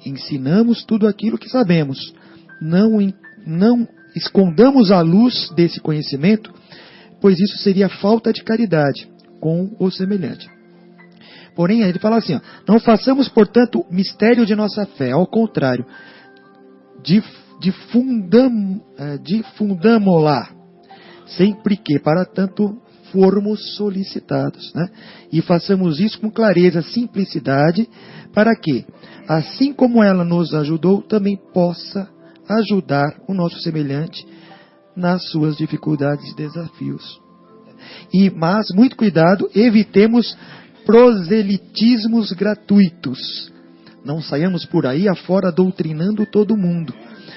Ensinamos tudo aquilo que sabemos. Não escondamos a luz desse conhecimento, pois isso seria falta de caridade com o semelhante. Porém, ele fala assim, ó: não façamos, portanto, mistério de nossa fé. Ao contrário, difundamo-la, sempre que, para tanto, formos solicitados, né? E façamos isso com clareza, simplicidade, para que, assim como ela nos ajudou, também possa ajudar o nosso semelhante nas suas dificuldades e desafios. Mas, muito cuidado, evitemos proselitismos gratuitos. Não saiamos por aí afora doutrinando todo mundo.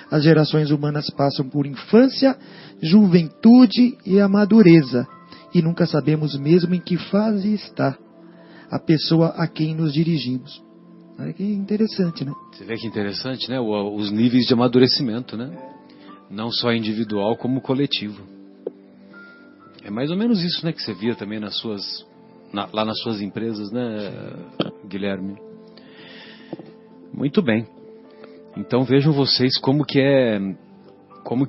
As gerações humanas passam por infância, juventude e amadureza, e nunca sabemos mesmo em que fase está a pessoa a quem nos dirigimos. Olha que interessante, né? Você vê que interessante, né? Os níveis de amadurecimento, né? Não só individual, como coletivo. É mais ou menos isso, né, que você via também lá nas suas empresas, né, Guilherme? Muito bem. Então vejam vocês como que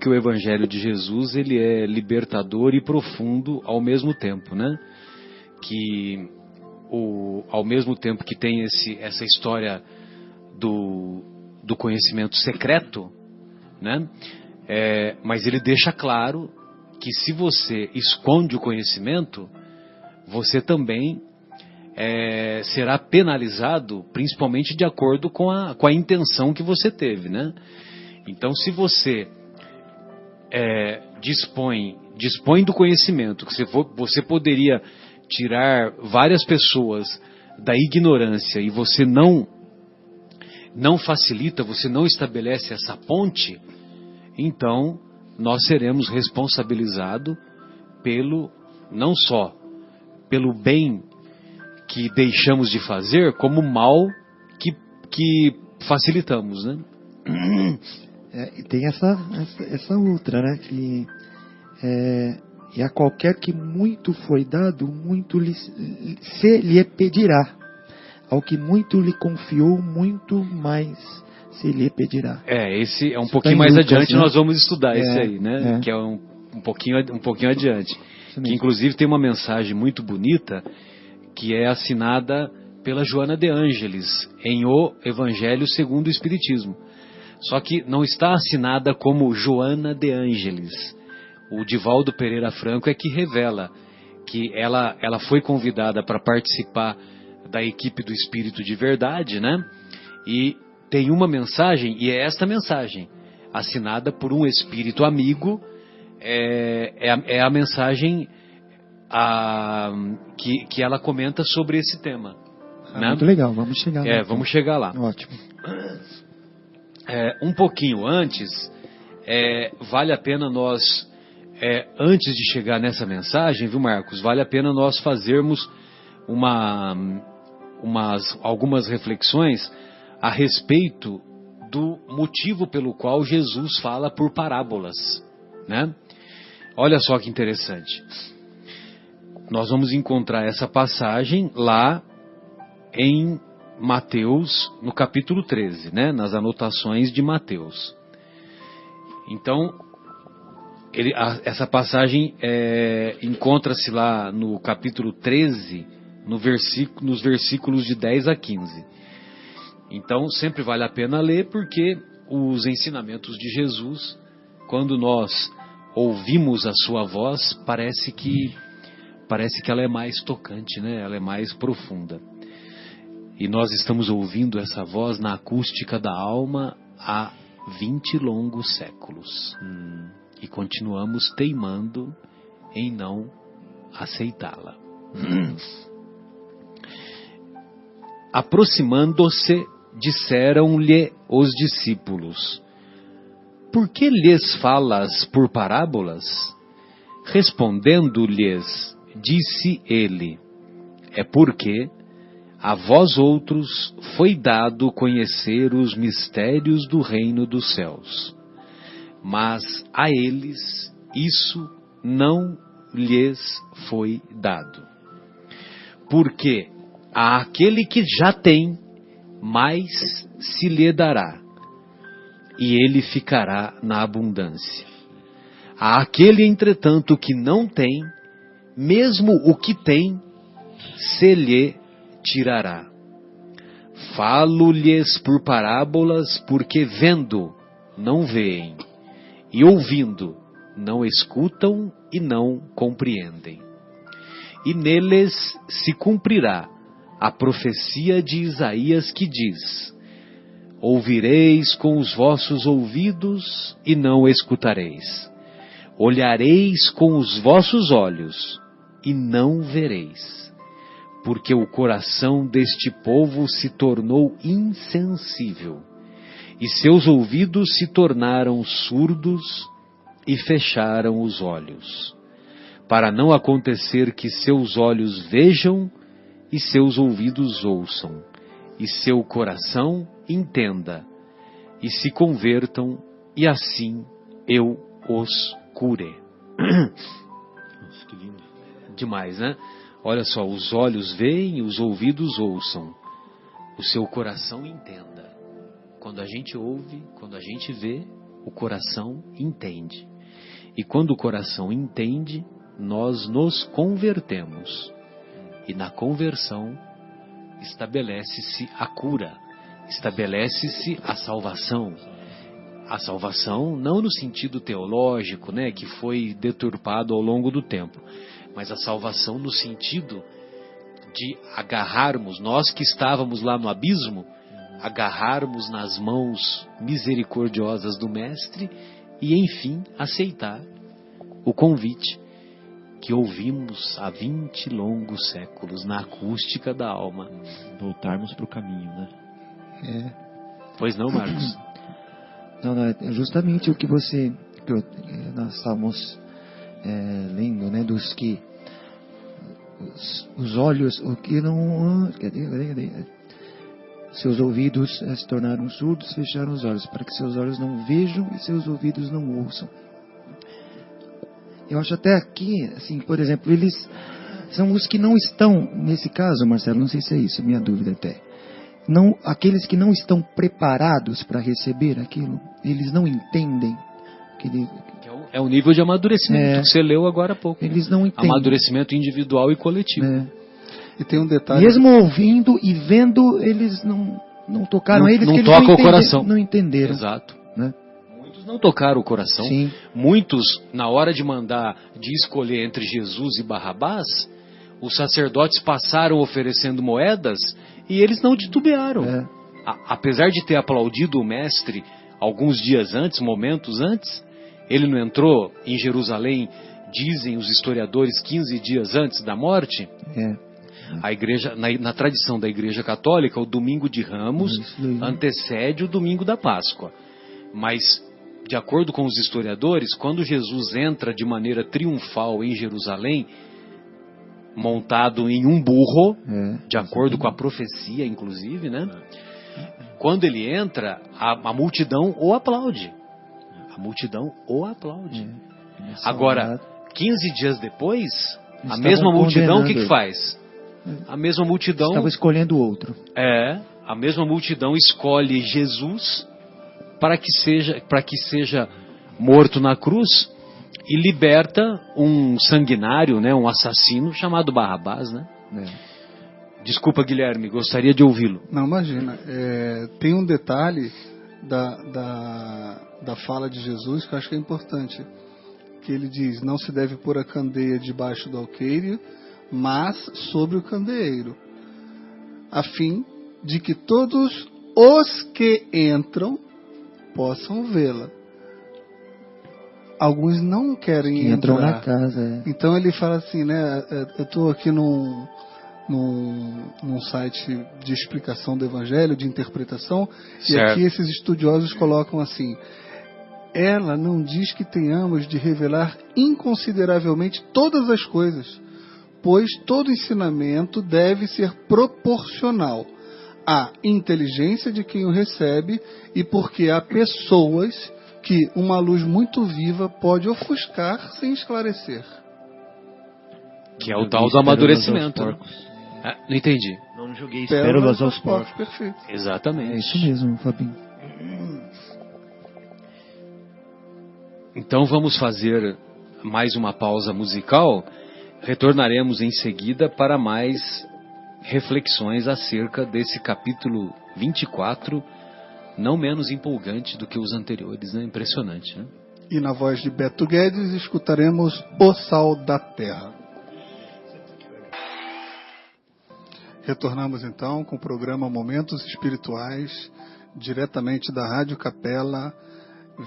o Evangelho de Jesus ele é libertador e profundo ao mesmo tempo, né? Que ao mesmo tempo que tem essa história do conhecimento secreto, né? Mas ele deixa claro que se você esconde o conhecimento, você também será penalizado, principalmente de acordo com a intenção que você teve, né? Então, se você dispõe do conhecimento, que você poderia tirar várias pessoas da ignorância e você não facilita, você não estabelece essa ponte, então nós seremos responsabilizados não só pelo bem que deixamos de fazer, como o mal que facilitamos, né? E tem essa outra, né? Que e a qualquer que muito foi dado, muito se lhe pedirá. Ao que muito lhe confiou, muito mais se lhe pedirá. Esse é um pouquinho mais Lucas, adiante, né? nós vamos estudar esse aí, né? Que é um pouquinho adiante. Que inclusive tem uma mensagem muito bonita, que é assinada pela Joana de Ângeles, em O Evangelho segundo o Espiritismo. Só que não está assinada como Joana de Ângeles. O Divaldo Pereira Franco é que revela que ela foi convidada para participar da equipe do Espírito de Verdade, né? E tem uma mensagem, e é esta mensagem, assinada por um espírito amigo, é a mensagem que ela comenta sobre esse tema. Né? Muito legal, vamos chegar lá. Vamos chegar lá. Ótimo. Um pouquinho antes, vale a pena nós, antes de chegar nessa mensagem, viu, Marcos? Vale a pena nós fazermos algumas reflexões a respeito do motivo pelo qual Jesus fala por parábolas, né? Olha só que interessante. Nós vamos encontrar essa passagem lá em Mateus, no capítulo 13, né? Nas anotações de Mateus. Então, essa passagem encontra-se lá no capítulo 13, nos versículos de 10 a 15. Então, sempre vale a pena ler, porque os ensinamentos de Jesus, quando nós ouvimos a sua voz, parece que ela é mais tocante, né? Ela é mais profunda. E nós estamos ouvindo essa voz na acústica da alma há 20 longos séculos. E continuamos teimando em não aceitá-la. Aproximando-se, disseram-lhe os discípulos: por que lhes falas por parábolas? Respondendo-lhes, disse ele: é porque a vós outros foi dado conhecer os mistérios do reino dos céus, mas a eles isso não lhes foi dado. Porque àquele que já tem, mais se lhe dará, e ele ficará na abundância. Àquele, entretanto, que não tem, mesmo o que tem, se lhe tirará. Falo-lhes por parábolas, porque vendo, não veem, e ouvindo, não escutam e não compreendem. E neles se cumprirá a profecia de Isaías que diz: ouvireis com os vossos ouvidos e não escutareis. Olhareis com os vossos olhos e não vereis. Porque o coração deste povo se tornou insensível, e seus ouvidos se tornaram surdos e fecharam os olhos, para não acontecer que seus olhos vejam e seus ouvidos ouçam, e seu coração entenda, e se convertam, e assim eu os cure. Nossa, que lindo. Demais, né? Olha só, os olhos veem e os ouvidos ouçam, o seu coração entenda. Quando a gente ouve, quando a gente vê, o coração entende. E quando o coração entende, nós nos convertemos. E na conversão estabelece-se a cura, estabelece-se a salvação. A salvação não no sentido teológico, né, que foi deturpado ao longo do tempo, mas a salvação no sentido de agarrarmos, nós que estávamos lá no abismo, agarrarmos nas mãos misericordiosas do Mestre e, enfim, aceitar o convite que ouvimos há 20 longos séculos na acústica da alma. Voltarmos para o caminho, né? Pois não, Marcos? Não, é justamente o que nós estávamos lendo, né? Dos que os olhos, o que não... Seus ouvidos se tornaram surdos, fecharam os olhos, para que seus olhos não vejam e seus ouvidos não ouçam. Eu acho até aqui, assim, por exemplo, eles são os que não estão, nesse caso, Marcelo, não sei se é isso, minha dúvida até. Não, aqueles que não estão preparados para receber aquilo, eles não entendem. É o nível de amadurecimento que você leu agora há pouco. Eles não entendem. Amadurecimento individual e coletivo. E tem um detalhe. Mesmo ouvindo e vendo, eles não tocaram eles. Não eles toca o coração. Não entenderam. Exato. Né? Muitos não tocaram o coração. Sim. Muitos, na hora de mandar, de escolher entre Jesus e Barrabás, os sacerdotes passaram oferecendo moedas e eles não titubearam. Apesar de ter aplaudido o mestre alguns dias antes, momentos antes, ele não entrou em Jerusalém, dizem os historiadores, 15 dias antes da morte? A igreja, na tradição da Igreja Católica, o domingo de Ramos antecede o domingo da Páscoa. Mas, de acordo com os historiadores, quando Jesus entra de maneira triunfal em Jerusalém, montado em um burro, de acordo com a profecia, inclusive, né? Quando ele entra, a multidão o aplaude. A multidão o aplaude. Agora, 15 dias depois, a mesma multidão, o que faz? A mesma multidão... Estava escolhendo outro. A mesma multidão escolhe Jesus para que seja morto na cruz e liberta um sanguinário, né, um assassino chamado Barrabás, né? Desculpa, Guilherme, gostaria de ouvi-lo. Não, imagina. Tem um detalhe da fala de Jesus que eu acho que é importante. Que ele diz, não se deve pôr a candeia debaixo do alqueire, mas sobre o candeeiro, a fim de que todos os que entram possam vê-la. Alguns não querem entrar. Entram na casa. Então ele fala assim, né? Eu estou aqui num site de explicação do Evangelho, de interpretação, certo. E aqui esses estudiosos colocam assim: ela não diz que tenhamos de revelar inconsideravelmente todas as coisas, pois todo ensinamento deve ser proporcional à inteligência de quem o recebe e porque há pessoas que uma luz muito viva pode ofuscar sem esclarecer. Que é o tal do amadurecimento. Não entendi. Não joguei pérolas aos porcos. Perfeito. Exatamente. É isso mesmo, Fabinho. Então vamos fazer mais uma pausa musical. Retornaremos em seguida para mais reflexões acerca desse capítulo 24, não menos empolgante do que os anteriores, né? Impressionante, né? E na voz de Beto Guedes escutaremos O Sal da Terra. Retornamos então com o programa Momentos Espirituais, diretamente da Rádio Capela,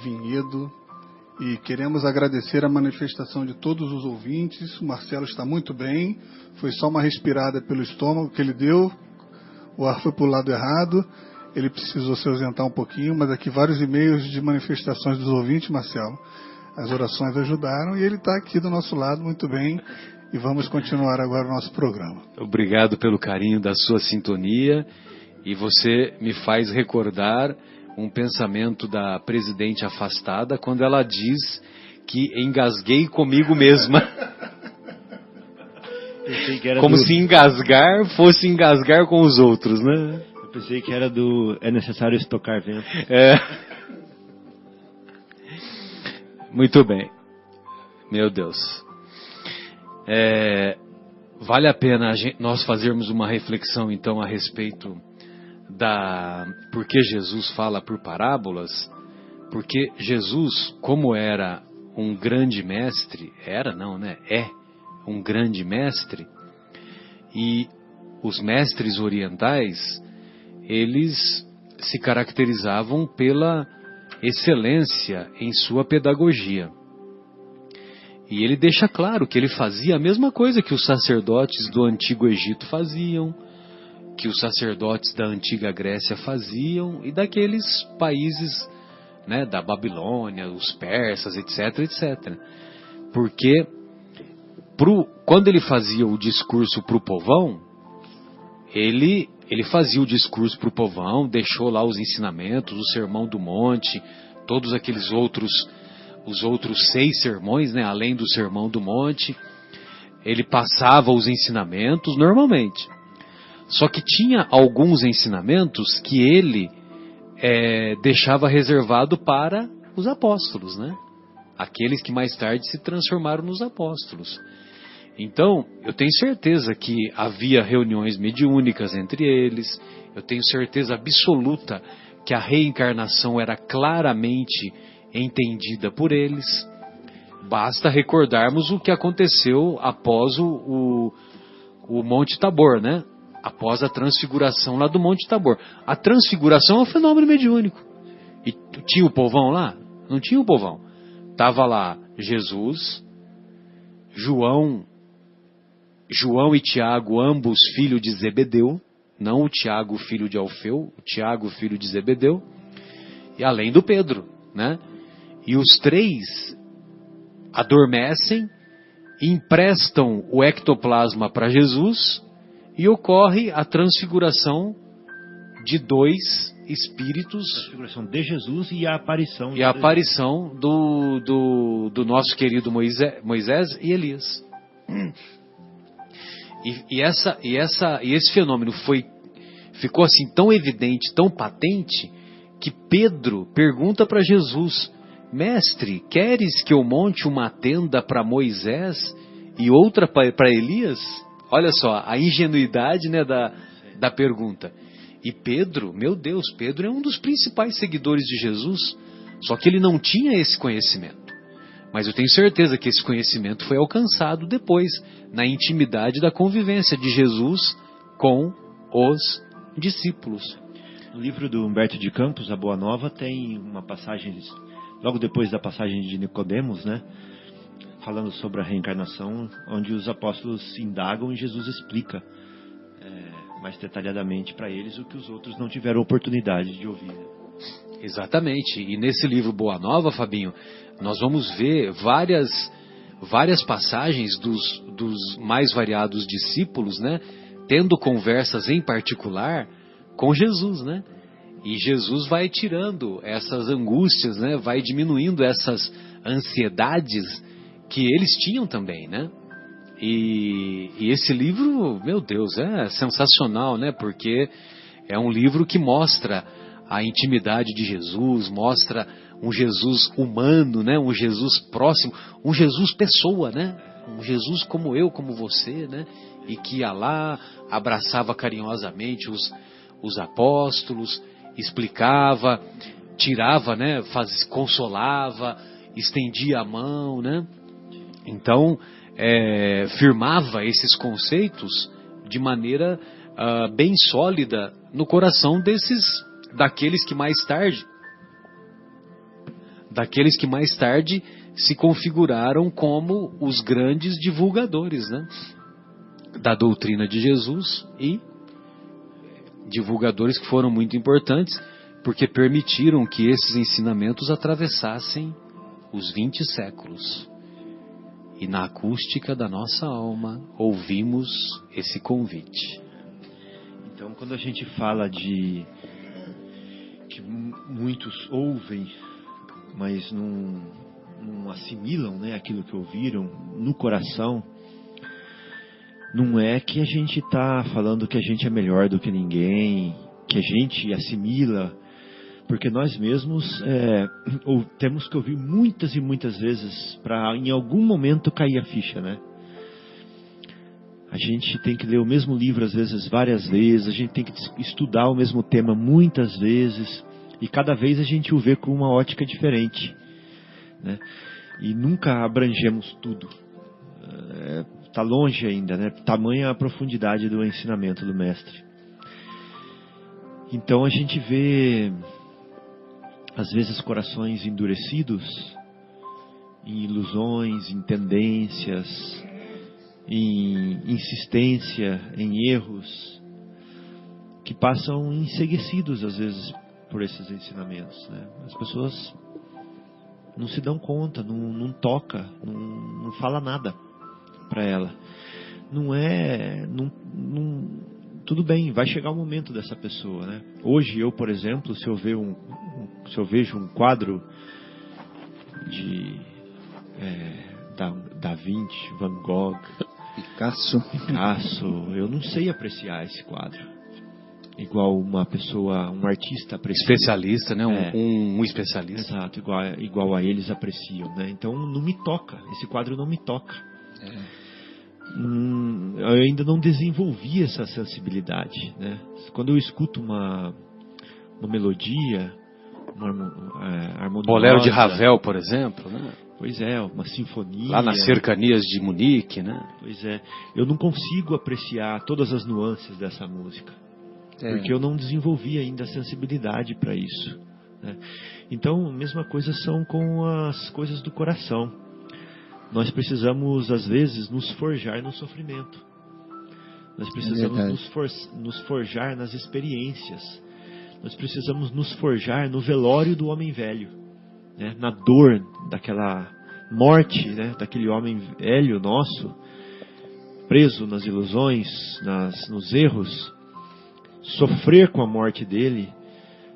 Vinhedo. E queremos agradecer a manifestação de todos os ouvintes. O Marcelo está muito bem. Foi só uma respirada pelo estômago que ele deu. O ar foi para o lado errado. Ele precisou se ausentar um pouquinho, mas aqui vários e-mails de manifestações dos ouvintes, Marcelo. As orações ajudaram e ele está aqui do nosso lado muito bem. E vamos continuar agora o nosso programa. Obrigado pelo carinho da sua sintonia. E você me faz recordar um pensamento da presidente afastada quando ela diz que engasguei comigo mesma. Como se engasgar fosse engasgar com os outros, né? Eu pensei que era é necessário estocar vento. Muito bem. Meu Deus. Vale a pena nós fazermos uma reflexão então a respeito por que Jesus fala por parábolas, porque Jesus, como era um grande mestre, é um grande mestre, e os mestres orientais, eles se caracterizavam pela excelência em sua pedagogia. E ele deixa claro que ele fazia a mesma coisa que os sacerdotes do Antigo Egito faziam, que os sacerdotes da Antiga Grécia faziam, e daqueles países, né, da Babilônia, os persas, etc, etc. Porque quando ele fazia o discurso para o povão, ele ele fazia o discurso para o povão, deixou lá os ensinamentos, o Sermão do Monte, todos aqueles os outros 6 sermões, né, além do Sermão do Monte. Ele passava os ensinamentos normalmente. Só que tinha alguns ensinamentos que ele deixava reservado para os apóstolos, né? Aqueles que mais tarde se transformaram nos apóstolos. Então, eu tenho certeza que havia reuniões mediúnicas entre eles, eu tenho certeza absoluta que a reencarnação era claramente entendida por eles. Basta recordarmos o que aconteceu após o Monte Tabor, né? Após a transfiguração lá do Monte Tabor. A transfiguração é um fenômeno mediúnico. E tinha o povão lá? Não tinha o povão. Estava lá Jesus, João e Tiago, ambos filhos de Zebedeu, não o Tiago filho de Alfeu, o Tiago filho de Zebedeu, e além do Pedro, né? E os 3 adormecem, emprestam o ectoplasma para Jesus e ocorre a transfiguração de 2 espíritos. A transfiguração de Jesus e a aparição. E a aparição do nosso querido Moisés e Elias. E esse fenômeno ficou assim tão evidente, tão patente, que Pedro pergunta para Jesus: Mestre, queres que eu monte uma tenda para Moisés e outra para Elias? Olha só, a ingenuidade, né, da pergunta. E Pedro, meu Deus, Pedro é um dos principais seguidores de Jesus, só que ele não tinha esse conhecimento. Mas eu tenho certeza que esse conhecimento foi alcançado depois, na intimidade da convivência de Jesus com os discípulos. No livro do Humberto de Campos, A Boa Nova, tem uma passagem, logo depois da passagem de Nicodemos, né, falando sobre a reencarnação, onde os apóstolos indagam e Jesus explica mais detalhadamente para eles o que os outros não tiveram oportunidade de ouvir. Exatamente. E nesse livro Boa Nova, Fabinho, nós vamos ver várias passagens dos mais variados discípulos, né, tendo conversas em particular com Jesus, né? E Jesus vai tirando essas angústias, né? Vai diminuindo essas ansiedades que eles tinham também, né? E esse livro, meu Deus, é sensacional, né? Porque é um livro que mostra a intimidade de Jesus, mostra um Jesus humano, né? Um Jesus próximo, um Jesus pessoa, né? Um Jesus como eu, como você, né? E que ia lá, abraçava carinhosamente os apóstolos, explicava, tirava, né? Consolava, estendia a mão, né? Então, firmava esses conceitos de maneira bem sólida no coração daqueles que mais tarde se configuraram como os grandes divulgadores, né, da doutrina de Jesus, e divulgadores que foram muito importantes porque permitiram que esses ensinamentos atravessassem os 20 séculos. E na acústica da nossa alma ouvimos esse convite. Então, quando a gente fala de que muitos ouvem, mas não assimilam, né, aquilo que ouviram no coração, não é que a gente está falando que a gente é melhor do que ninguém, que a gente assimila, porque nós mesmos temos que ouvir muitas e muitas vezes para em algum momento cair a ficha, né? A gente tem que ler o mesmo livro às vezes várias vezes, a gente tem que estudar o mesmo tema muitas vezes, e cada vez a gente o vê com uma ótica diferente, né? E nunca abrangemos tudo. Está longe ainda, né? Tamanha a profundidade do ensinamento do mestre. Então a gente vê às vezes corações endurecidos em ilusões, em tendências, em insistência, em erros, que passam enceguecidos às vezes por esses ensinamentos, né? As pessoas não se dão conta, não toca, não fala nada para ela. tudo bem, vai chegar o momento dessa pessoa, né? Hoje eu, por exemplo, se eu vejo um quadro de Da Vinci, Van Gogh, Picasso, eu não sei apreciar esse quadro igual uma pessoa, um artista aprecia. Especialista, né? Um especialista. Exato, igual a eles apreciam, né? Então não me toca, esse quadro não me toca. Eu ainda não desenvolvi essa sensibilidade, né? Quando eu escuto uma melodia, uma harmonia, Bolero de Ravel, por exemplo, né? Pois é, uma sinfonia. Lá nas cercanias de Munique, né? Pois é, eu não consigo apreciar todas as nuances dessa música, porque eu não desenvolvi ainda a sensibilidade para isso, né? Então, a mesma coisa são com as coisas do coração. Nós precisamos, às vezes, nos forjar no sofrimento. Nós precisamos nos forjar nas experiências. Nós precisamos nos forjar no velório do homem velho, né? Na dor daquela morte, né? Daquele homem velho nosso, preso nas ilusões, nos erros. Sofrer com a morte dele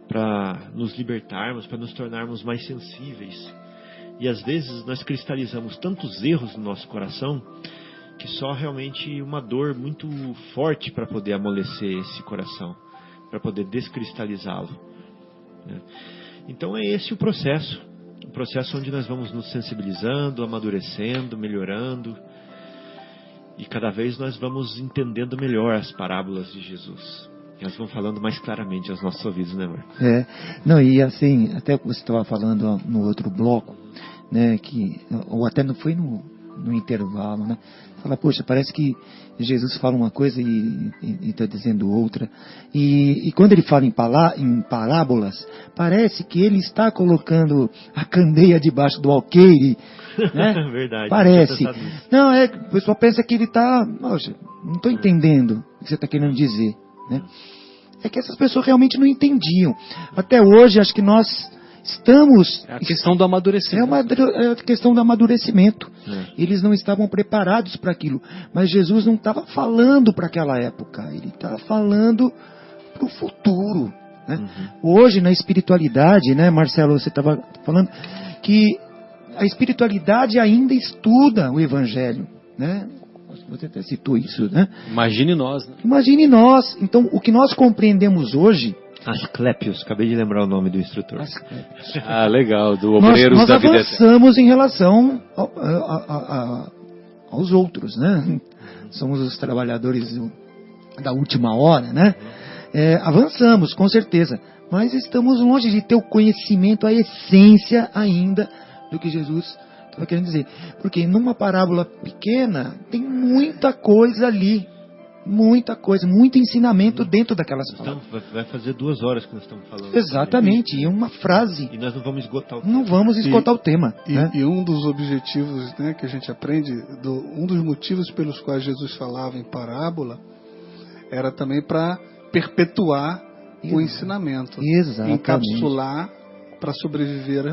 para nos libertarmos, para nos tornarmos mais sensíveis. E às vezes nós cristalizamos tantos erros no nosso coração que só realmente uma dor muito forte para poder amolecer esse coração, para poder descristalizá-lo, né? Então é esse o processo onde nós vamos nos sensibilizando, amadurecendo, melhorando, e cada vez nós vamos entendendo melhor as parábolas de Jesus. Elas vão falando mais claramente aos nossos ouvidos, né, amor? Não, e assim, até que você estava falando no outro bloco, né, ou até não foi no intervalo, né? Fala, poxa, parece que Jesus fala uma coisa e está dizendo outra. E quando ele fala em parábolas, parece que ele está colocando a candeia debaixo do alqueire, né? Verdade. Parece. Não, o pessoal pensa que ele está, poxa, não estou entendendo o que você está querendo dizer, né? É que essas pessoas realmente não entendiam. Até hoje, acho que nós estamos... É a questão do amadurecimento. É a questão do amadurecimento. Eles não estavam preparados para aquilo. Mas Jesus não estava falando para aquela época. Ele estava falando para o futuro, né? Hoje, na espiritualidade, né, Marcelo, você estava falando que a espiritualidade ainda estuda o Evangelho, né? Você até citou isso, né? Imagine nós, né? Imagine nós. Então, o que nós compreendemos hoje... Asclepios, acabei de lembrar o nome do instrutor. Ah, legal, do Obreiros da Vida Eterna. Nós avançamos em relação aos outros, né? Somos os trabalhadores da última hora, né? Avançamos, com certeza. Mas estamos longe de ter o conhecimento, a essência ainda do que Jesus estava querendo dizer. Porque numa parábola pequena tem muita coisa ali. Muita coisa, muito ensinamento dentro daquelas palavras. Então, vai fazer 2 horas que nós estamos falando. Exatamente, e uma frase. E nós não vamos esgotar o tema. Não vamos esgotar o tema. Né? E um dos objetivos, né, que a gente aprende, um dos motivos pelos quais Jesus falava em parábola, era também para perpetuar o ensinamento. Exatamente. Encapsular para sobreviver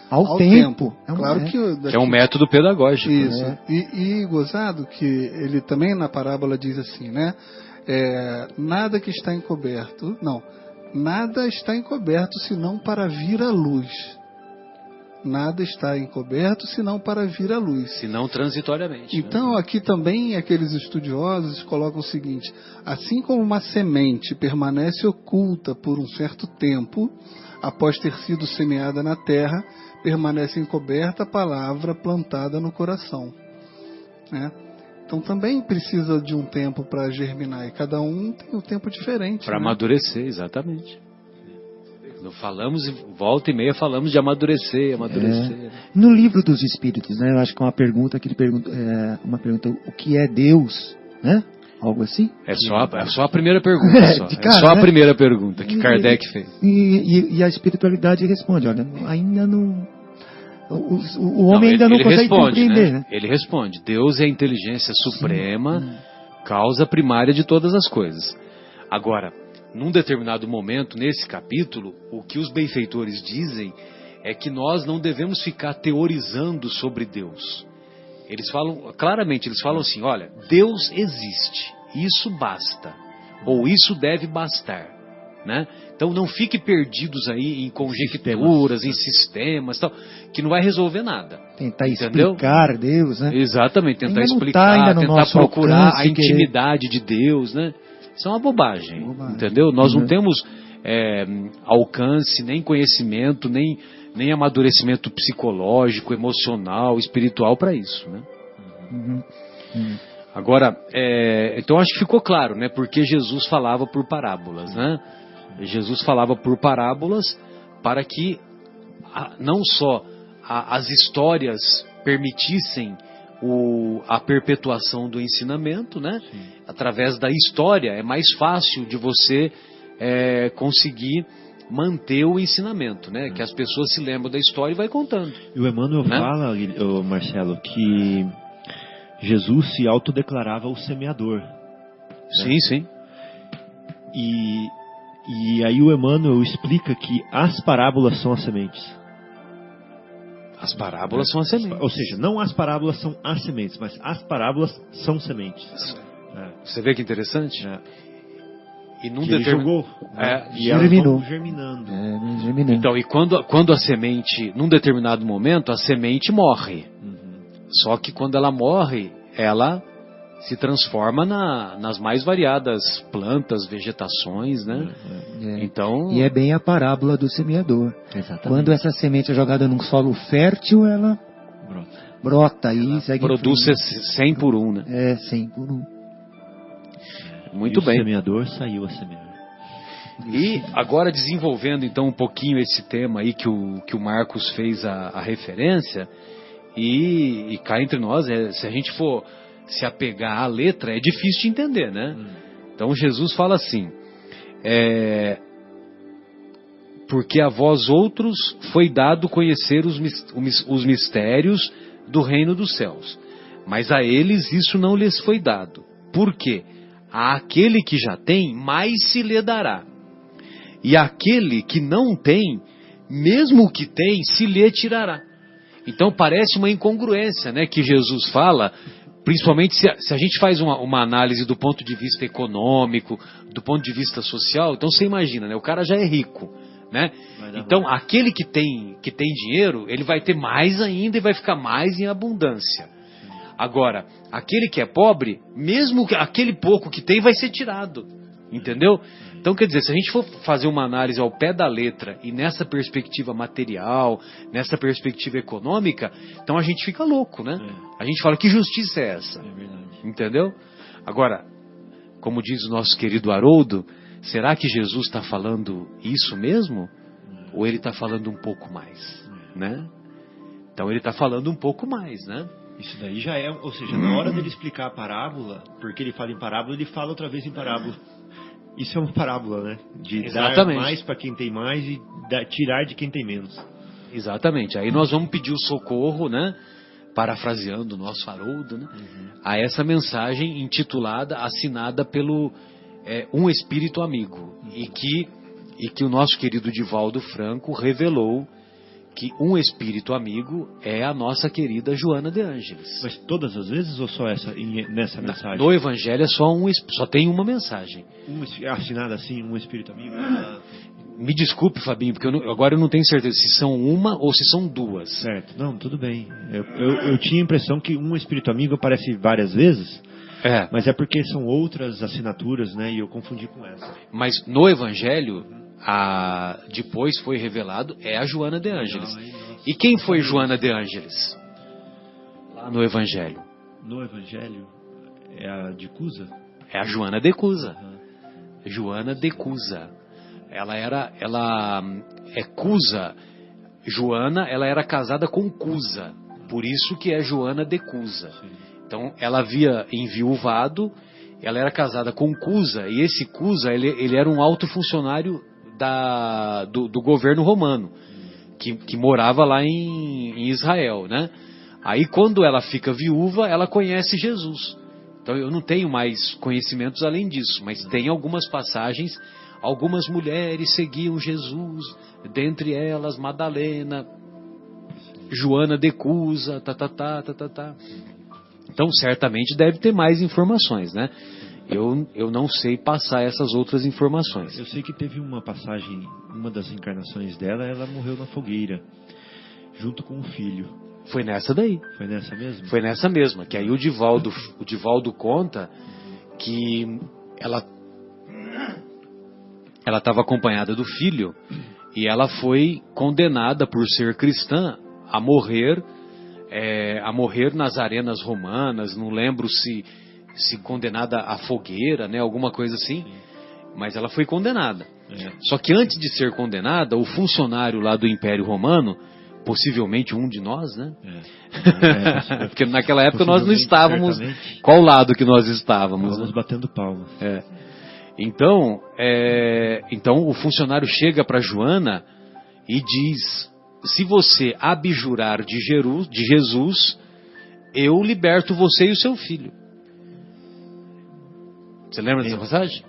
ao tempo. Claro que é um método pedagógico. Isso. Né? E gozado que ele também na parábola diz assim, né? Nada que está encoberto, nada está encoberto senão para vir à luz. Nada está encoberto senão para vir à luz. Senão transitoriamente. Então aqui também aqueles estudiosos colocam o seguinte: assim como uma semente permanece oculta por um certo tempo, após ter sido semeada na terra, permanece encoberta a palavra plantada no coração, né? Então também precisa de um tempo para germinar, e cada um tem um tempo diferente. Para amadurecer, exatamente. Falamos, volta e meia falamos de amadurecer. No livro dos Espíritos, né, eu acho que é uma pergunta que ele pergunta, o que é Deus, né? Algo assim? É só a primeira pergunta. Só a primeira pergunta que Kardec fez. E a espiritualidade responde, olha, ainda não... O homem ainda não consegue compreender, né? Ele responde, Deus é a inteligência suprema, causa primária de todas as coisas. Agora, num determinado momento, nesse capítulo, o que os benfeitores dizem é que nós não devemos ficar teorizando sobre Deus. Eles falam, claramente, assim, olha, Deus existe. isso basta, ou isso deve bastar, né? Então não fique perdidos aí em conjecturas, em sistemas, tal, que não vai resolver nada. Tentar entendeu? Explicar Deus, né? Exatamente, tentar ainda explicar, tentar procurar alcance, a intimidade de Deus, né? Isso é uma bobagem, entendeu? Nós não temos alcance, nem conhecimento, nem amadurecimento psicológico, emocional, espiritual para isso, né? Agora, então acho que ficou claro, né? Porque Jesus falava por parábolas, né? Jesus falava por parábolas para que não só as histórias permitissem a perpetuação do ensinamento, né? Sim. Através da história é mais fácil de você conseguir manter o ensinamento, né? Que as pessoas se lembram da história e vai contando. E o Emmanuel fala, Marcelo, que Jesus se autodeclarava o semeador. Sim, sim. E aí o Emmanuel explica que as parábolas são as sementes. As parábolas são as sementes. Ou seja, não as parábolas são as sementes, mas as parábolas são sementes. Você vê que interessante? E num ele jogou, e germinou. Germinando. Então, e quando a semente, num determinado momento, a semente morre. Só que quando ela morre, ela se transforma nas mais variadas plantas, vegetações, né? Então... E é bem a parábola do semeador. Exatamente. Quando essa semente é jogada num solo fértil, ela brota e segue produz 100 por 1, né? 100 por 1. Muito bem. O semeador saiu a semear. E agora desenvolvendo então um pouquinho esse tema aí que o Marcos fez a referência, e cá entre nós, se a gente for se apegar à letra, é difícil de entender, né? Então Jesus fala assim, porque a vós outros foi dado conhecer os mistérios do reino dos céus, mas a eles isso não lhes foi dado. Por quê? Àquele que já tem, mais se lhe dará. E aquele que não tem, mesmo o que tem, se lhe tirará. Então parece uma incongruência, né, que Jesus fala, principalmente se a gente faz uma análise do ponto de vista econômico, do ponto de vista social. Então você imagina, né, o cara já é rico, né? Então aquele que tem dinheiro, ele vai ter mais ainda e vai ficar mais em abundância. Agora, aquele que é pobre, mesmo aquele pouco que tem, vai ser tirado. Entendeu? Então, quer dizer, se a gente for fazer uma análise ao pé da letra e nessa perspectiva material, nessa perspectiva econômica, então a gente fica louco, né? A gente fala, que justiça é essa? É verdade. Entendeu? Agora, como diz o nosso querido Haroldo, será que Jesus está falando isso mesmo? Ou ele está falando um pouco mais? Né? Então ele está falando um pouco mais, né? Isso daí já é, ou seja, na hora dele explicar a parábola, porque ele fala em parábola, ele fala outra vez em parábola. Isso é uma parábola, né? De Exatamente. Dar mais para quem tem mais e tirar de quem tem menos. Exatamente. Aí nós vamos pedir o socorro, né? Parafraseando o nosso Haroldo, né? A essa mensagem intitulada, assinada pelo Um Espírito Amigo. E que o nosso querido Divaldo Franco revelou que um espírito amigo é a nossa querida Joana de Ângeles. Mas todas as vezes ou só nessa mensagem? No Evangelho é só tem uma mensagem. Assinada assim, um espírito amigo? Me desculpe, Fabinho, porque agora eu não tenho certeza se são uma ou se são duas. Certo, não, tudo bem. Eu tinha a impressão que um espírito amigo aparece várias vezes, mas é porque são outras assinaturas, né? E eu confundi com essa. Mas no Evangelho... depois foi revelado, é a Joana de Ângeles. E quem foi Joana de Ângeles? Lá no Evangelho. No Evangelho é a de Cusa? É a Joana de Cusa. Joana de Cusa. Ela é Cusa. Joana, ela era casada com Cusa. Por isso que é Joana de Cusa. Então, ela havia enviuvado, ela era casada com Cusa, e esse Cusa, ele era um alto funcionário do governo romano, que morava lá em Israel, né? Aí quando ela fica viúva, ela conhece Jesus. Então eu não tenho mais conhecimentos além disso, mas tem algumas passagens, algumas mulheres seguiam Jesus, dentre elas Madalena, Joana de Cusa, Então certamente deve ter mais informações, né? Eu não sei passar essas outras informações. Eu sei que teve uma passagem, uma das encarnações dela, ela morreu na fogueira, junto com o filho. Foi nessa daí. Foi nessa mesmo? Foi nessa mesma, que aí o Divaldo conta que ela estava acompanhada do filho e ela foi condenada por ser cristã a morrer nas arenas romanas, não lembro se condenada à fogueira, né, alguma coisa assim, mas ela foi condenada. Só que antes de ser condenada, o funcionário lá do Império Romano, possivelmente um de nós, né? Porque naquela época nós não estávamos... Certamente. Qual lado que nós estávamos? Estávamos batendo palmas. Então o funcionário chega para Joana e diz: se você abjurar de Jesus, eu liberto você e o seu filho. Você lembra dessa passagem?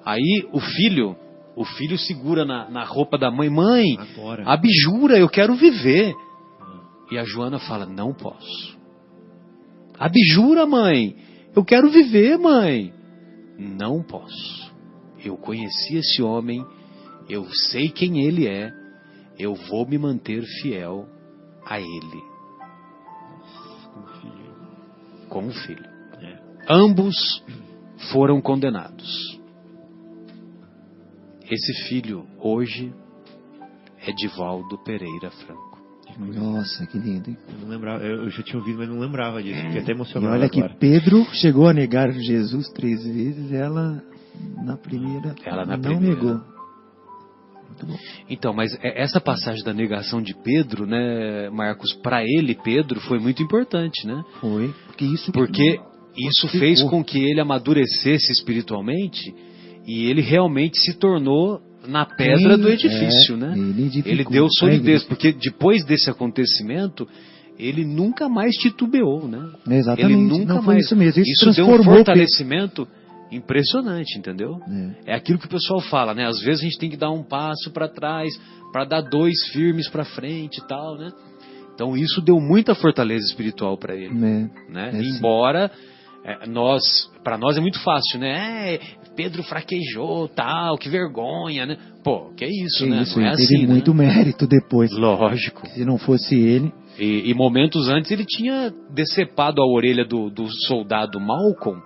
Aí o filho segura na roupa da mãe: mãe, agora, abjura, eu quero viver. E a Joana fala: não posso. Abjura, mãe, eu quero viver, mãe. Não posso. Eu conheci esse homem, eu sei quem ele é, eu vou me manter fiel a ele. Com o filho. Ambos foram condenados. Esse filho hoje é Divaldo Pereira Franco. Nossa, que lindo, hein? Eu não lembrava, eu já tinha ouvido, mas não lembrava disso. Fiquei até emocionado. E olha agora. Que Pedro chegou a negar Jesus 3 vezes, ela na primeira não negou. Muito bom. Então, mas essa passagem da negação de Pedro, né, Marcos, para ele, Pedro, foi muito importante, né? Foi, porque isso fez com que ele amadurecesse espiritualmente e ele realmente se tornou na pedra do edifício, né? Ele deu solidez, porque depois desse acontecimento, ele nunca mais titubeou, né? Exatamente, ele nunca não mais... foi isso mesmo. Isso deu um fortalecimento impressionante, entendeu? É aquilo que o pessoal fala, né? Às vezes a gente tem que dar um passo para trás, para dar 2 firmes para frente e tal, né? Então isso deu muita fortaleza espiritual para ele, né? Embora para nós é muito fácil, né? Pedro fraquejou, tal, que vergonha, né? Pô, que isso, né? Isso, não é teve assim, muito mérito depois. Lógico. Se não fosse ele... E momentos antes ele tinha decepado a orelha do soldado Malcolm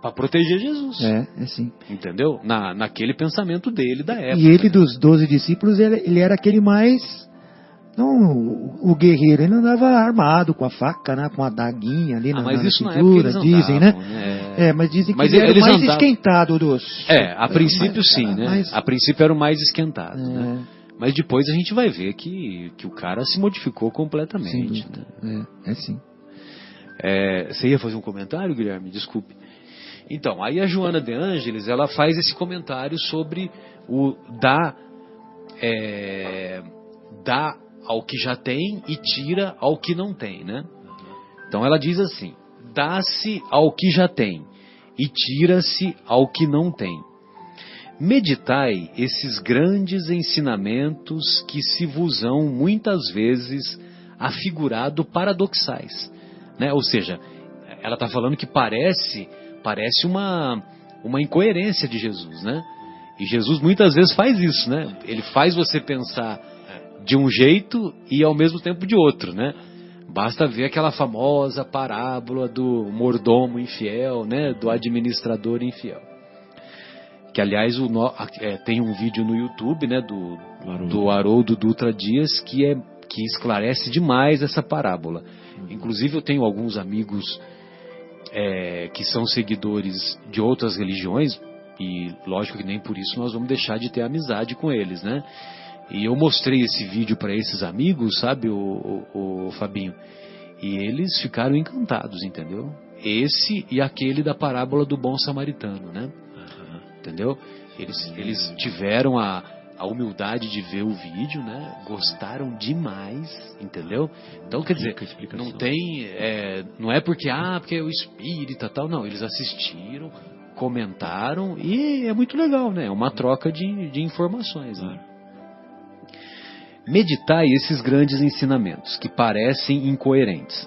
para proteger Jesus. Sim. Entendeu? Naquele pensamento dele da época. E ele, dos 12 discípulos, ele era aquele mais... Não, o guerreiro, ele andava armado com a faca, né, com a daguinha ali na cintura, dizem, né? Mas dizem que ele era o mais esquentado dos... a princípio sim, né? A princípio era o mais esquentado, né? Mas depois a gente vai ver que o cara se modificou completamente. Né? Sim. Você ia fazer um comentário, Guilherme? Desculpe. Então, aí a Joana de Ângeles, ela faz esse comentário sobre o dá ao que já tem e tira ao que não tem, né? Então ela diz assim: dá-se ao que já tem e tira-se ao que não tem. Meditai esses grandes ensinamentos que se vos hão muitas vezes afigurado paradoxais, né? Ou seja, ela está falando que parece uma incoerência de Jesus, né? E Jesus muitas vezes faz isso, né? Ele faz você pensar de um jeito e ao mesmo tempo de outro, né? Basta ver aquela famosa parábola do mordomo infiel, né? Do administrador infiel. Que, aliás, tem um vídeo no YouTube, né? Do Haroldo Dutra Dias que esclarece demais essa parábola. Inclusive, eu tenho alguns amigos que são seguidores de outras religiões e, lógico que nem por isso nós vamos deixar de ter amizade com eles, né? E eu mostrei esse vídeo para esses amigos, sabe, o Fabinho? E eles ficaram encantados, entendeu? Esse e aquele da parábola do bom samaritano, né? Entendeu? Eles tiveram a humildade de ver o vídeo, né? Gostaram demais, entendeu? Então, quer dizer, não tem... não é porque é o espírita tal, não. Eles assistiram, comentaram e é muito legal, né? É uma troca de informações, né? Meditai esses grandes ensinamentos, que parecem incoerentes.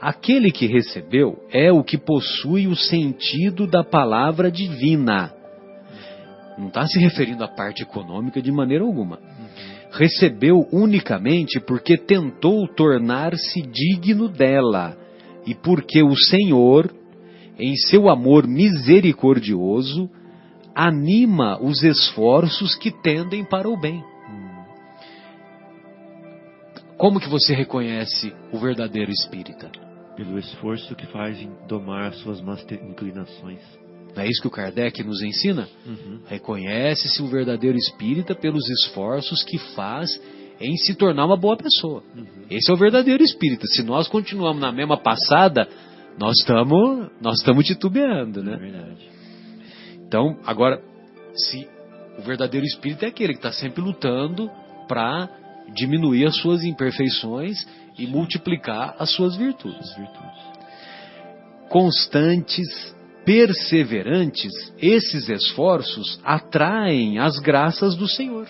Aquele que recebeu é o que possui o sentido da palavra divina. Não está se referindo à parte econômica de maneira alguma. Recebeu unicamente porque tentou tornar-se digno dela e porque o Senhor, em seu amor misericordioso, anima os esforços que tendem para o bem. Como que você reconhece o verdadeiro espírita? Pelo esforço que faz em domar as suas más inclinações. Não é isso que o Kardec nos ensina? Reconhece-se o verdadeiro espírita pelos esforços que faz em se tornar uma boa pessoa. Esse é o verdadeiro espírita. Se nós continuamos na mesma passada, nós estamos titubeando, né? É verdade. Então, agora, se o verdadeiro espírita é aquele que está sempre lutando para diminuir as suas imperfeições e multiplicar as suas virtudes. Constantes, perseverantes, esses esforços atraem as graças do Senhor.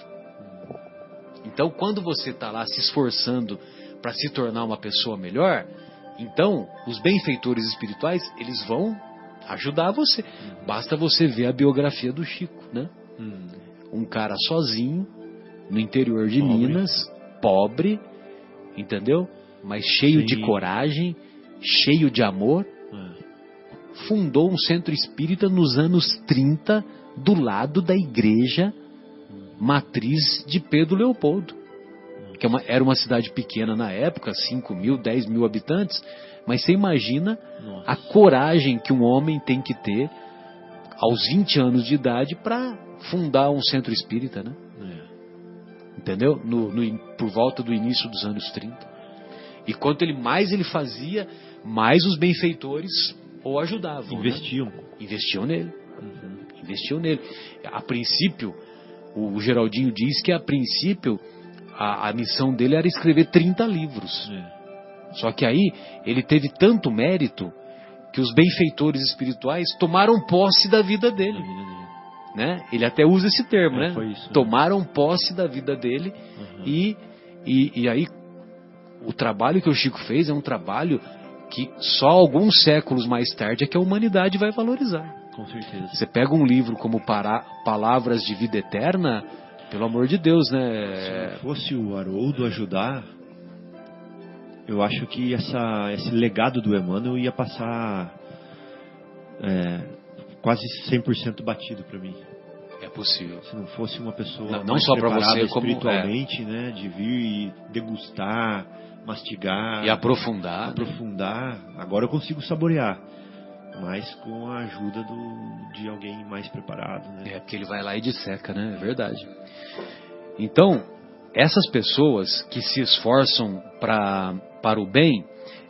Então, quando você está lá se esforçando para se tornar uma pessoa melhor, então, os benfeitores espirituais, eles vão ajudar você. Basta você ver a biografia do Chico, né? Um cara sozinho, no interior de Minas, pobre, entendeu? Mas cheio de coragem, cheio de amor. Fundou um centro espírita nos anos 30, do lado da igreja matriz de Pedro Leopoldo, que era uma cidade pequena na época, 5 mil, 10 mil habitantes, mas você imagina a coragem que um homem tem que ter aos 20 anos de idade para fundar um centro espírita, né? Entendeu? Por volta do início dos anos 30. E quanto mais ele fazia, mais os benfeitores o ajudavam. Investiam. Né? Investiam nele. Investiam nele. A princípio, o Geraldinho diz que a princípio a missão dele era escrever 30 livros. Só que aí ele teve tanto mérito que os benfeitores espirituais tomaram posse da vida dele. Né? Ele até usa esse termo, né? Isso, tomaram posse da vida dele. E aí o trabalho que o Chico fez é um trabalho que só alguns séculos mais tarde é que a humanidade vai valorizar. Com certeza. Você pega um livro como Palavras de Vida Eterna, pelo amor de Deus, né? Se fosse o Haroldo ajudar, eu acho que esse legado do Emmanuel ia passar quase 100% batido para mim. É possível. Se não fosse uma pessoa não só para você, como espiritualmente, né, de vir e degustar, mastigar e aprofundar. Agora eu consigo saborear, mas com a ajuda de alguém mais preparado, né? Porque ele vai lá e disseca, né? É verdade. Então, essas pessoas que se esforçam para o bem,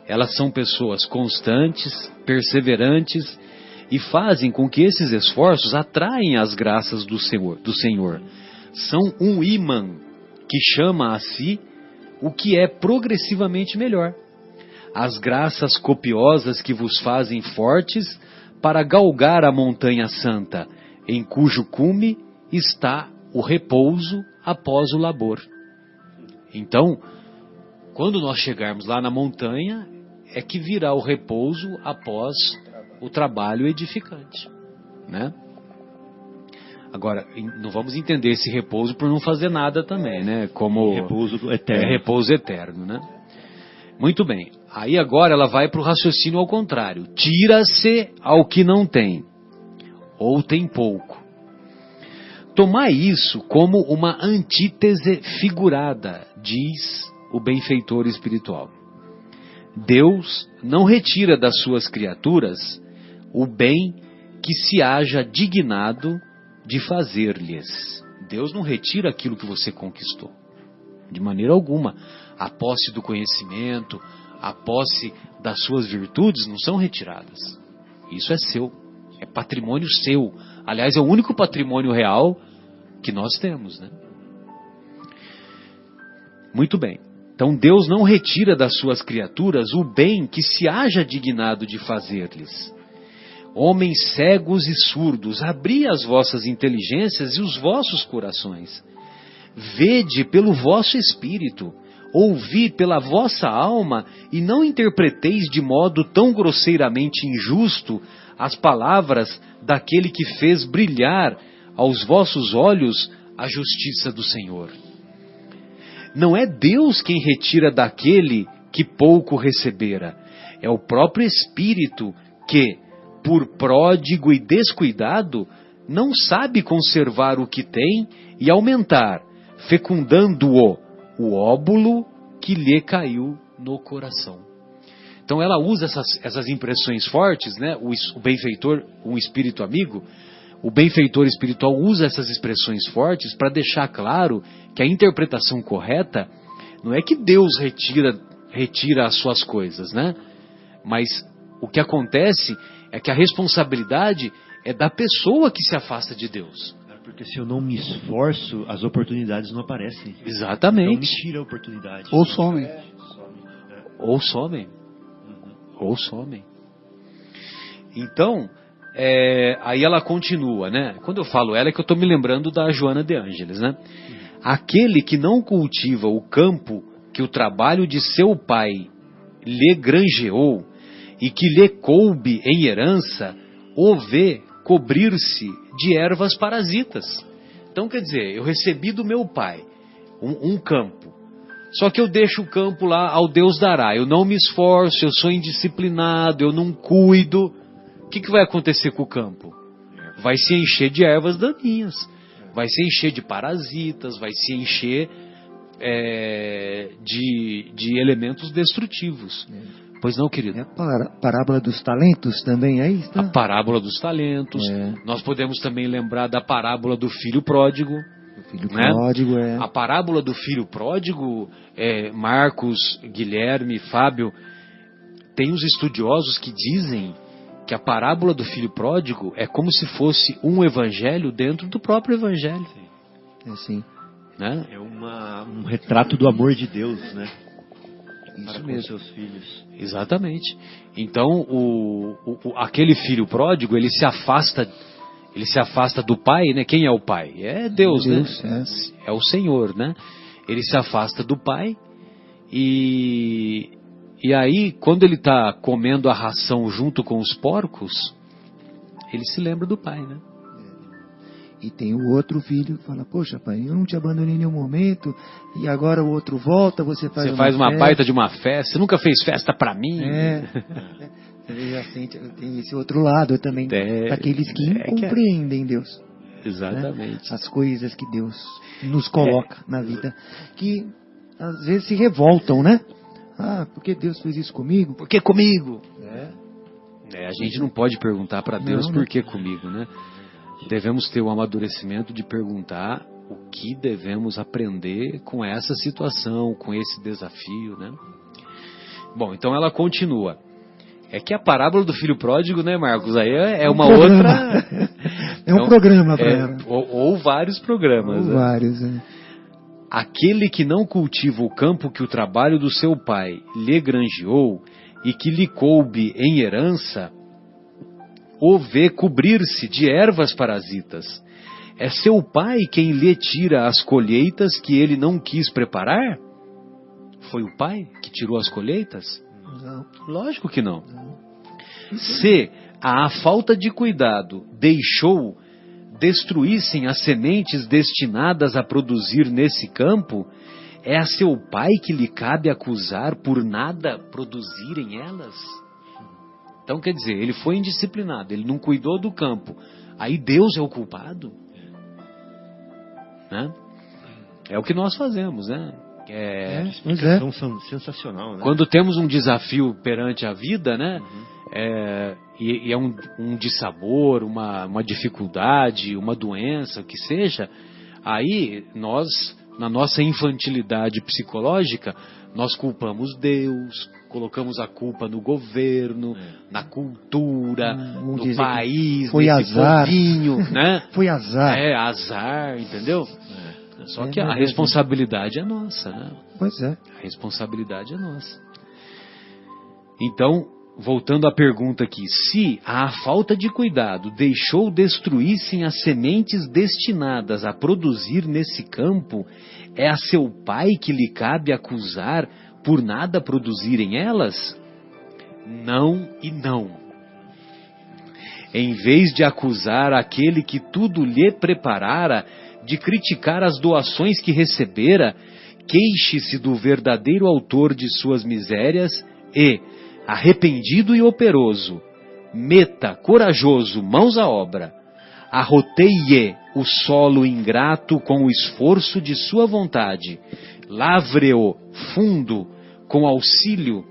elas são pessoas constantes, perseverantes e fazem com que esses esforços atraem as graças do Senhor. São um ímã que chama a si o que é progressivamente melhor. As graças copiosas que vos fazem fortes para galgar a montanha santa, em cujo cume está o repouso após o labor. Então, quando nós chegarmos lá na montanha, é que virá o repouso após o trabalho edificante, né? Agora, não vamos entender esse repouso por não fazer nada também, né? Como repouso eterno. Repouso eterno, né? Muito bem. Aí agora ela vai para o raciocínio ao contrário. Tira-se ao que não tem, ou tem pouco. Tomai isso como uma antítese figurada, diz o benfeitor espiritual. Deus não retira das suas criaturas o bem que se haja dignado de fazer-lhes. Deus não retira aquilo que você conquistou, de maneira alguma. A posse do conhecimento, a posse das suas virtudes não são retiradas. Isso é seu, é patrimônio seu. Aliás, é o único patrimônio real que nós temos, né? Muito bem. Então Deus não retira das suas criaturas o bem que se haja dignado de fazer-lhes. Homens cegos e surdos, abri as vossas inteligências e os vossos corações. Vede pelo vosso espírito ouvi pela vossa alma e não interpreteis de modo tão grosseiramente injusto as palavras daquele que fez brilhar aos vossos olhos a justiça do Senhor. Não é Deus quem retira daquele que pouco recebera, é o próprio Espírito que, por pródigo e descuidado, não sabe conservar o que tem e aumentar, fecundando-o, o óbulo que lhe caiu no coração. Então ela usa essas impressões fortes, né? O benfeitor, um espírito amigo, o benfeitor espiritual usa essas expressões fortes para deixar claro que a interpretação correta não é que Deus retira as suas coisas, né? Mas o que acontece é que a responsabilidade é da pessoa que se afasta de Deus. Porque se eu não me esforço, as oportunidades não aparecem. Exatamente. Então me tira a oportunidade. Ou somem. Ou somem. Ou somem. Então, aí ela continua, né? Quando eu falo ela, é que eu estou me lembrando da Joana de Ângeles, né? Aquele que não cultiva o campo que o trabalho de seu pai lhe granjeou e que lhe coube em herança, o vê cobrir-se de ervas parasitas. Então, quer dizer, eu recebi do meu pai um campo, só que eu deixo o campo lá ao Deus dará, eu não me esforço, eu sou indisciplinado, eu não cuido. O que vai acontecer com o campo? Vai se encher de ervas daninhas, vai se encher de parasitas, vai se encher de elementos destrutivos. Pois não, querido? É a parábola dos talentos também, é isso? A parábola dos talentos. Nós podemos também lembrar da parábola do filho pródigo. O filho pródigo, A parábola do filho pródigo, Marcos, Guilherme, Fábio, tem os estudiosos que dizem que a parábola do filho pródigo é como se fosse um evangelho dentro do próprio evangelho. Sim. Né? É um retrato do amor de Deus, né? Para com seus filhos. Exatamente. Então, aquele filho pródigo, ele se afasta do pai, né? Quem é o pai? É Deus, né? É o Senhor, né? Ele se afasta do pai e aí, quando ele está comendo a ração junto com os porcos, ele se lembra do pai, né? E tem o outro filho que fala, poxa pai, eu não te abandonei em nenhum momento, e agora o outro volta, você faz uma baita de uma festa, você nunca fez festa pra mim. Você já sente, tem esse outro lado também, daqueles que compreendem Deus. Exatamente. Né? As coisas que Deus nos coloca na vida, que às vezes se revoltam, né? Ah, por que Deus fez isso comigo? Por que comigo? A gente não pode perguntar para Deus por que comigo, né? Devemos ter o amadurecimento de perguntar o que devemos aprender com essa situação, com esse desafio, né? Bom, então ela continua. É que a parábola do filho pródigo, né, Marcos? Aí é uma outra... É um programa para ela. Ou vários programas. Ou vários, Aquele que não cultiva o campo que o trabalho do seu pai lhe granjeou e que lhe coube em herança, o vê cobrir-se de ervas parasitas. É seu pai quem lhe tira as colheitas que ele não quis preparar? Foi o pai que tirou as colheitas? Não. Lógico que não. Se a falta de cuidado deixou destruíssem as sementes destinadas a produzir nesse campo, é a seu pai que lhe cabe acusar por nada produzirem elas? Então, quer dizer, ele foi indisciplinado, ele não cuidou do campo. Aí Deus é o culpado? Né? É o que nós fazemos, né? Explicação sensacional, né? Quando temos um desafio perante a vida, né? E é um dissabor, uma dificuldade, uma doença, o que seja, aí nós, na nossa infantilidade psicológica, nós culpamos Deus, colocamos a culpa no governo, na cultura, no país, foi nesse azar. povinho, né? Foi azar. Azar, entendeu? Só que a responsabilidade é nossa, né? Pois é. A responsabilidade é nossa. Então, voltando à pergunta aqui, se a falta de cuidado deixou destruíssem as sementes destinadas a produzir nesse campo, é a seu pai que lhe cabe acusar por nada produzirem elas? Não e não. Em vez de acusar aquele que tudo lhe preparara, de criticar as doações que recebera, queixe-se do verdadeiro autor de suas misérias e, arrependido e operoso, meta, corajoso, mãos à obra, arroteie o solo ingrato com o esforço de sua vontade, lavre-o fundo com auxílio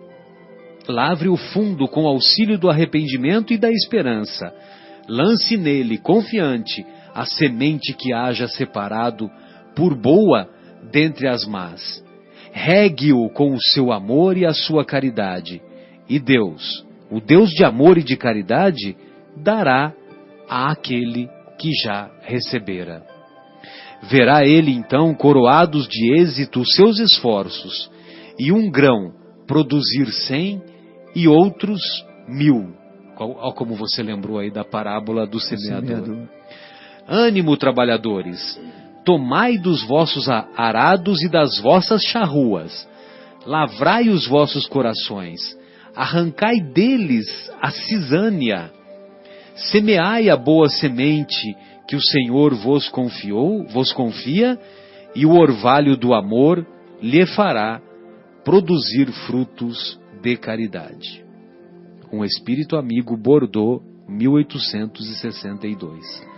do arrependimento e da esperança, lance nele, confiante, a semente que haja separado por boa dentre as más. Regue-o com o seu amor e a sua caridade. E Deus, o Deus de amor e de caridade, dará àquele que já recebera. Verá ele então coroados de êxito os seus esforços, e um grão produzir 100 e outros 1000. Como você lembrou aí da parábola do semeador. Ânimo, trabalhadores, tomai dos vossos arados e das vossas charruas, lavrai os vossos corações, arrancai deles a cisânia, semeai a boa semente que o Senhor vos confia, e o orvalho do amor lhe fará produzir frutos de caridade. Um Espírito Amigo, Bordeaux, 1862.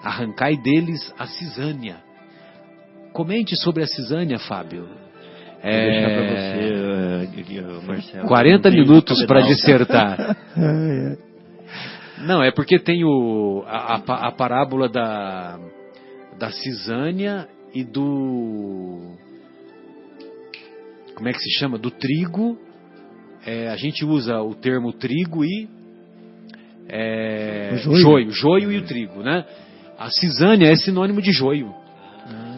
Arrancai deles a cisânia. Comente sobre a cisânia, Fábio. Vou deixar para você, Marcelo. 40 minutos para dissertar. Não, é porque tem a parábola da cisânia e do... Como é que se chama? Do trigo. A gente usa o termo trigo e... joio e o trigo, né? A cisânia é sinônimo de joio.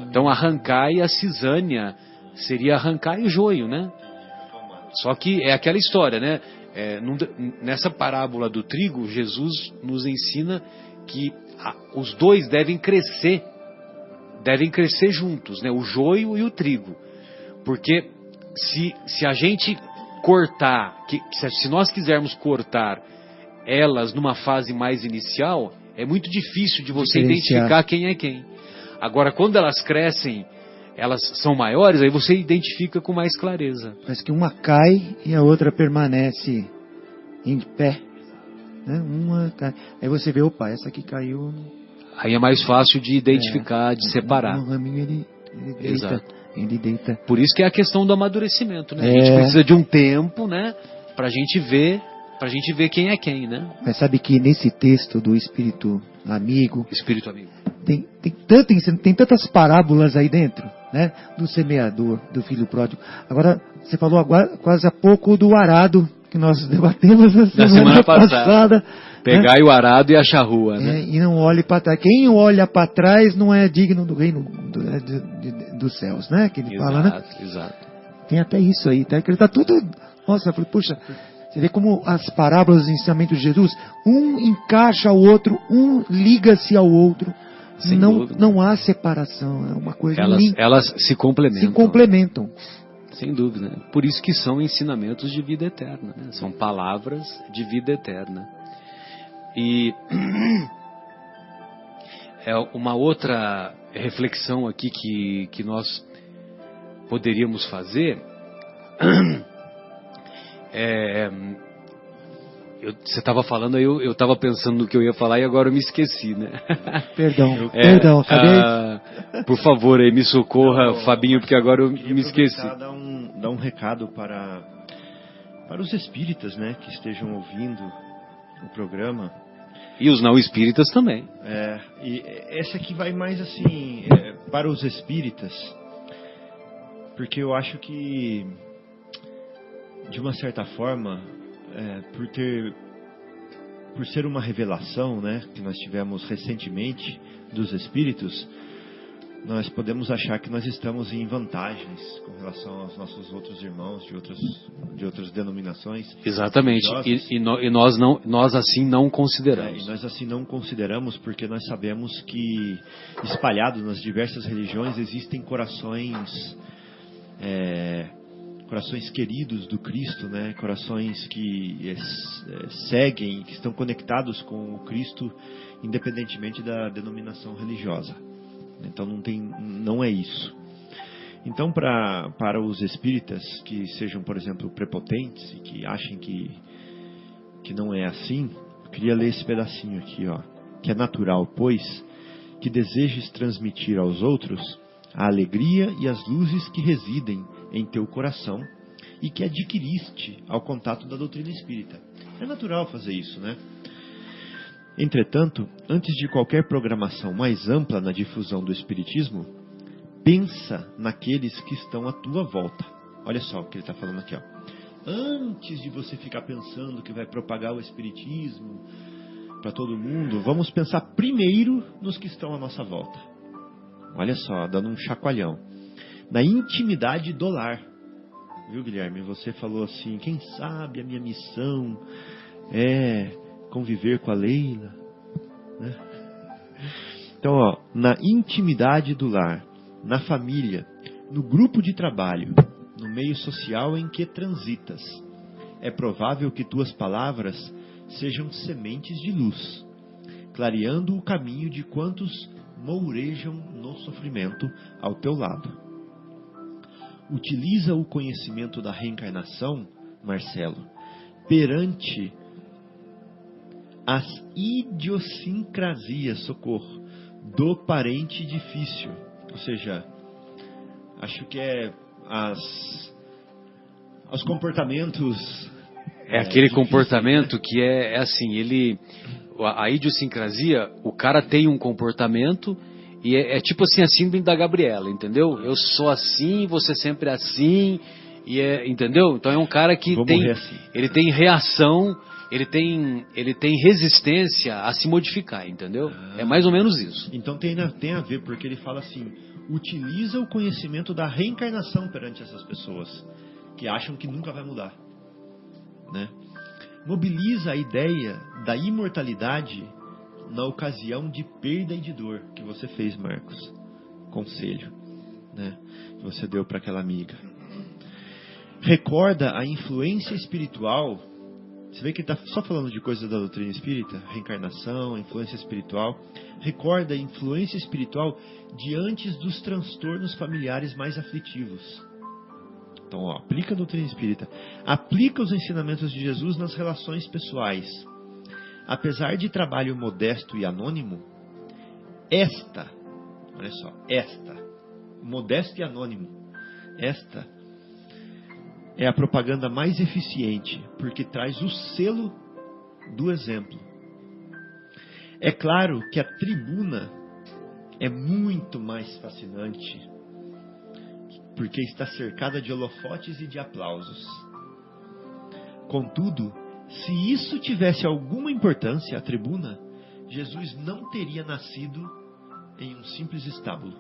Então, arrancai a cisânia seria arrancar o joio, né? Só que é aquela história, né? Nessa parábola do trigo, Jesus nos ensina que os dois devem crescer juntos, né? O joio e o trigo. Porque se a gente cortar, se nós quisermos cortar elas numa fase mais inicial, é muito difícil de você identificar quem é quem. Agora, quando elas crescem, elas são maiores, aí você identifica com mais clareza. Parece que uma cai e a outra permanece em pé. Né? Uma cai. Aí você vê, opa, essa aqui caiu. Aí é mais fácil de identificar, de separar. No raminho ele deita. Exato. Ele deita. Por isso que é a questão do amadurecimento, né? A gente precisa de um tempo, né? Pra gente ver quem é quem, né? Mas sabe que nesse texto do Espírito Amigo, tem tantas parábolas aí dentro, né? Do semeador, do filho pródigo. Agora, você falou quase há pouco do arado, que nós debatemos na semana passada. Pegai o arado e a charrua, né? E não olhe para trás. Quem olha para trás não é digno do reino dos céus, né? Que ele fala, né? Exato. Tem até isso aí, tá? Que ele tá tudo... Nossa, eu falei, puxa... Você vê como as parábolas dos ensinamentos de Jesus, um encaixa ao outro, um liga-se ao outro. Não há separação, é uma coisa... Elas se complementam. Se complementam. Sem dúvida. Por isso que são ensinamentos de vida eterna, né? São palavras de vida eterna. E uma outra reflexão aqui que nós poderíamos fazer... Você estava falando, eu estava pensando no que eu ia falar e agora eu me esqueci, né? Perdão, acabei. Por favor, aí, me socorra, Fabinho, porque agora eu me esqueci. Dar um recado para os espíritas, né, que estejam ouvindo o programa. E os não espíritas também. E essa aqui vai mais assim, para os espíritas, porque eu acho que, de uma certa forma, por ser uma revelação, né, que nós tivemos recentemente dos espíritos, nós podemos achar que nós estamos em vantagens com relação aos nossos outros irmãos de outras denominações. Exatamente. E nós assim não consideramos. E nós assim não consideramos porque nós sabemos que espalhados nas diversas religiões existem corações queridos do Cristo, né? Corações que seguem, que estão conectados com o Cristo, independentemente da denominação religiosa. Então não é isso. Então para os espíritas que sejam, por exemplo, prepotentes e que achem que não é assim, eu queria ler esse pedacinho aqui, ó, que é natural, pois que desejes transmitir aos outros a alegria e as luzes que residem em teu coração e que adquiriste ao contato da doutrina espírita. É natural fazer isso, né? Entretanto, antes de qualquer programação mais ampla na difusão do Espiritismo, pensa naqueles que estão à tua volta. Olha só o que ele está falando aqui, ó. Antes de você ficar pensando que vai propagar o Espiritismo para todo mundo, vamos pensar primeiro nos que estão à nossa volta. Olha só, dando um chacoalhão. Na intimidade do lar. Viu, Guilherme? Você falou assim, quem sabe a minha missão é conviver com a Leila, né? Então, ó, na intimidade do lar, na família, no grupo de trabalho, no meio social em que transitas, é provável que tuas palavras sejam sementes de luz, clareando o caminho de quantos mourejam no sofrimento ao teu lado. Utiliza o conhecimento da reencarnação, Marcelo, perante as idiosincrasias, socorro, do parente difícil. Ou seja, acho que os comportamentos... aquele comportamento, né? Que é assim, a idiosincrasia, o cara tem um comportamento e é tipo assim a síndrome da Gabriela, entendeu? Eu sou assim, você sempre é assim, entendeu? Então é um cara que ele tem reação, ele tem resistência a se modificar, entendeu? É mais ou menos isso. Então tem a ver, porque ele fala assim, utiliza o conhecimento da reencarnação perante essas pessoas que acham que nunca vai mudar, né? Mobiliza a ideia da imortalidade na ocasião de perda e de dor que você fez, Marcos. Conselho, né, que você deu para aquela amiga. Recorda a influência espiritual. Você vê que ele está só falando de coisas da doutrina espírita, reencarnação, influência espiritual. Recorda a influência espiritual diante dos transtornos familiares mais aflitivos. Então, ó, aplica a doutrina espírita. Aplica os ensinamentos de Jesus nas relações pessoais. Apesar de trabalho modesto e anônimo, modesto e anônimo, esta é a propaganda mais eficiente, porque traz o selo do exemplo. É claro que a tribuna é muito mais fascinante, porque está cercada de holofotes e de aplausos. Contudo, se isso tivesse alguma importância, a tribuna, Jesus não teria nascido em um simples estábulo.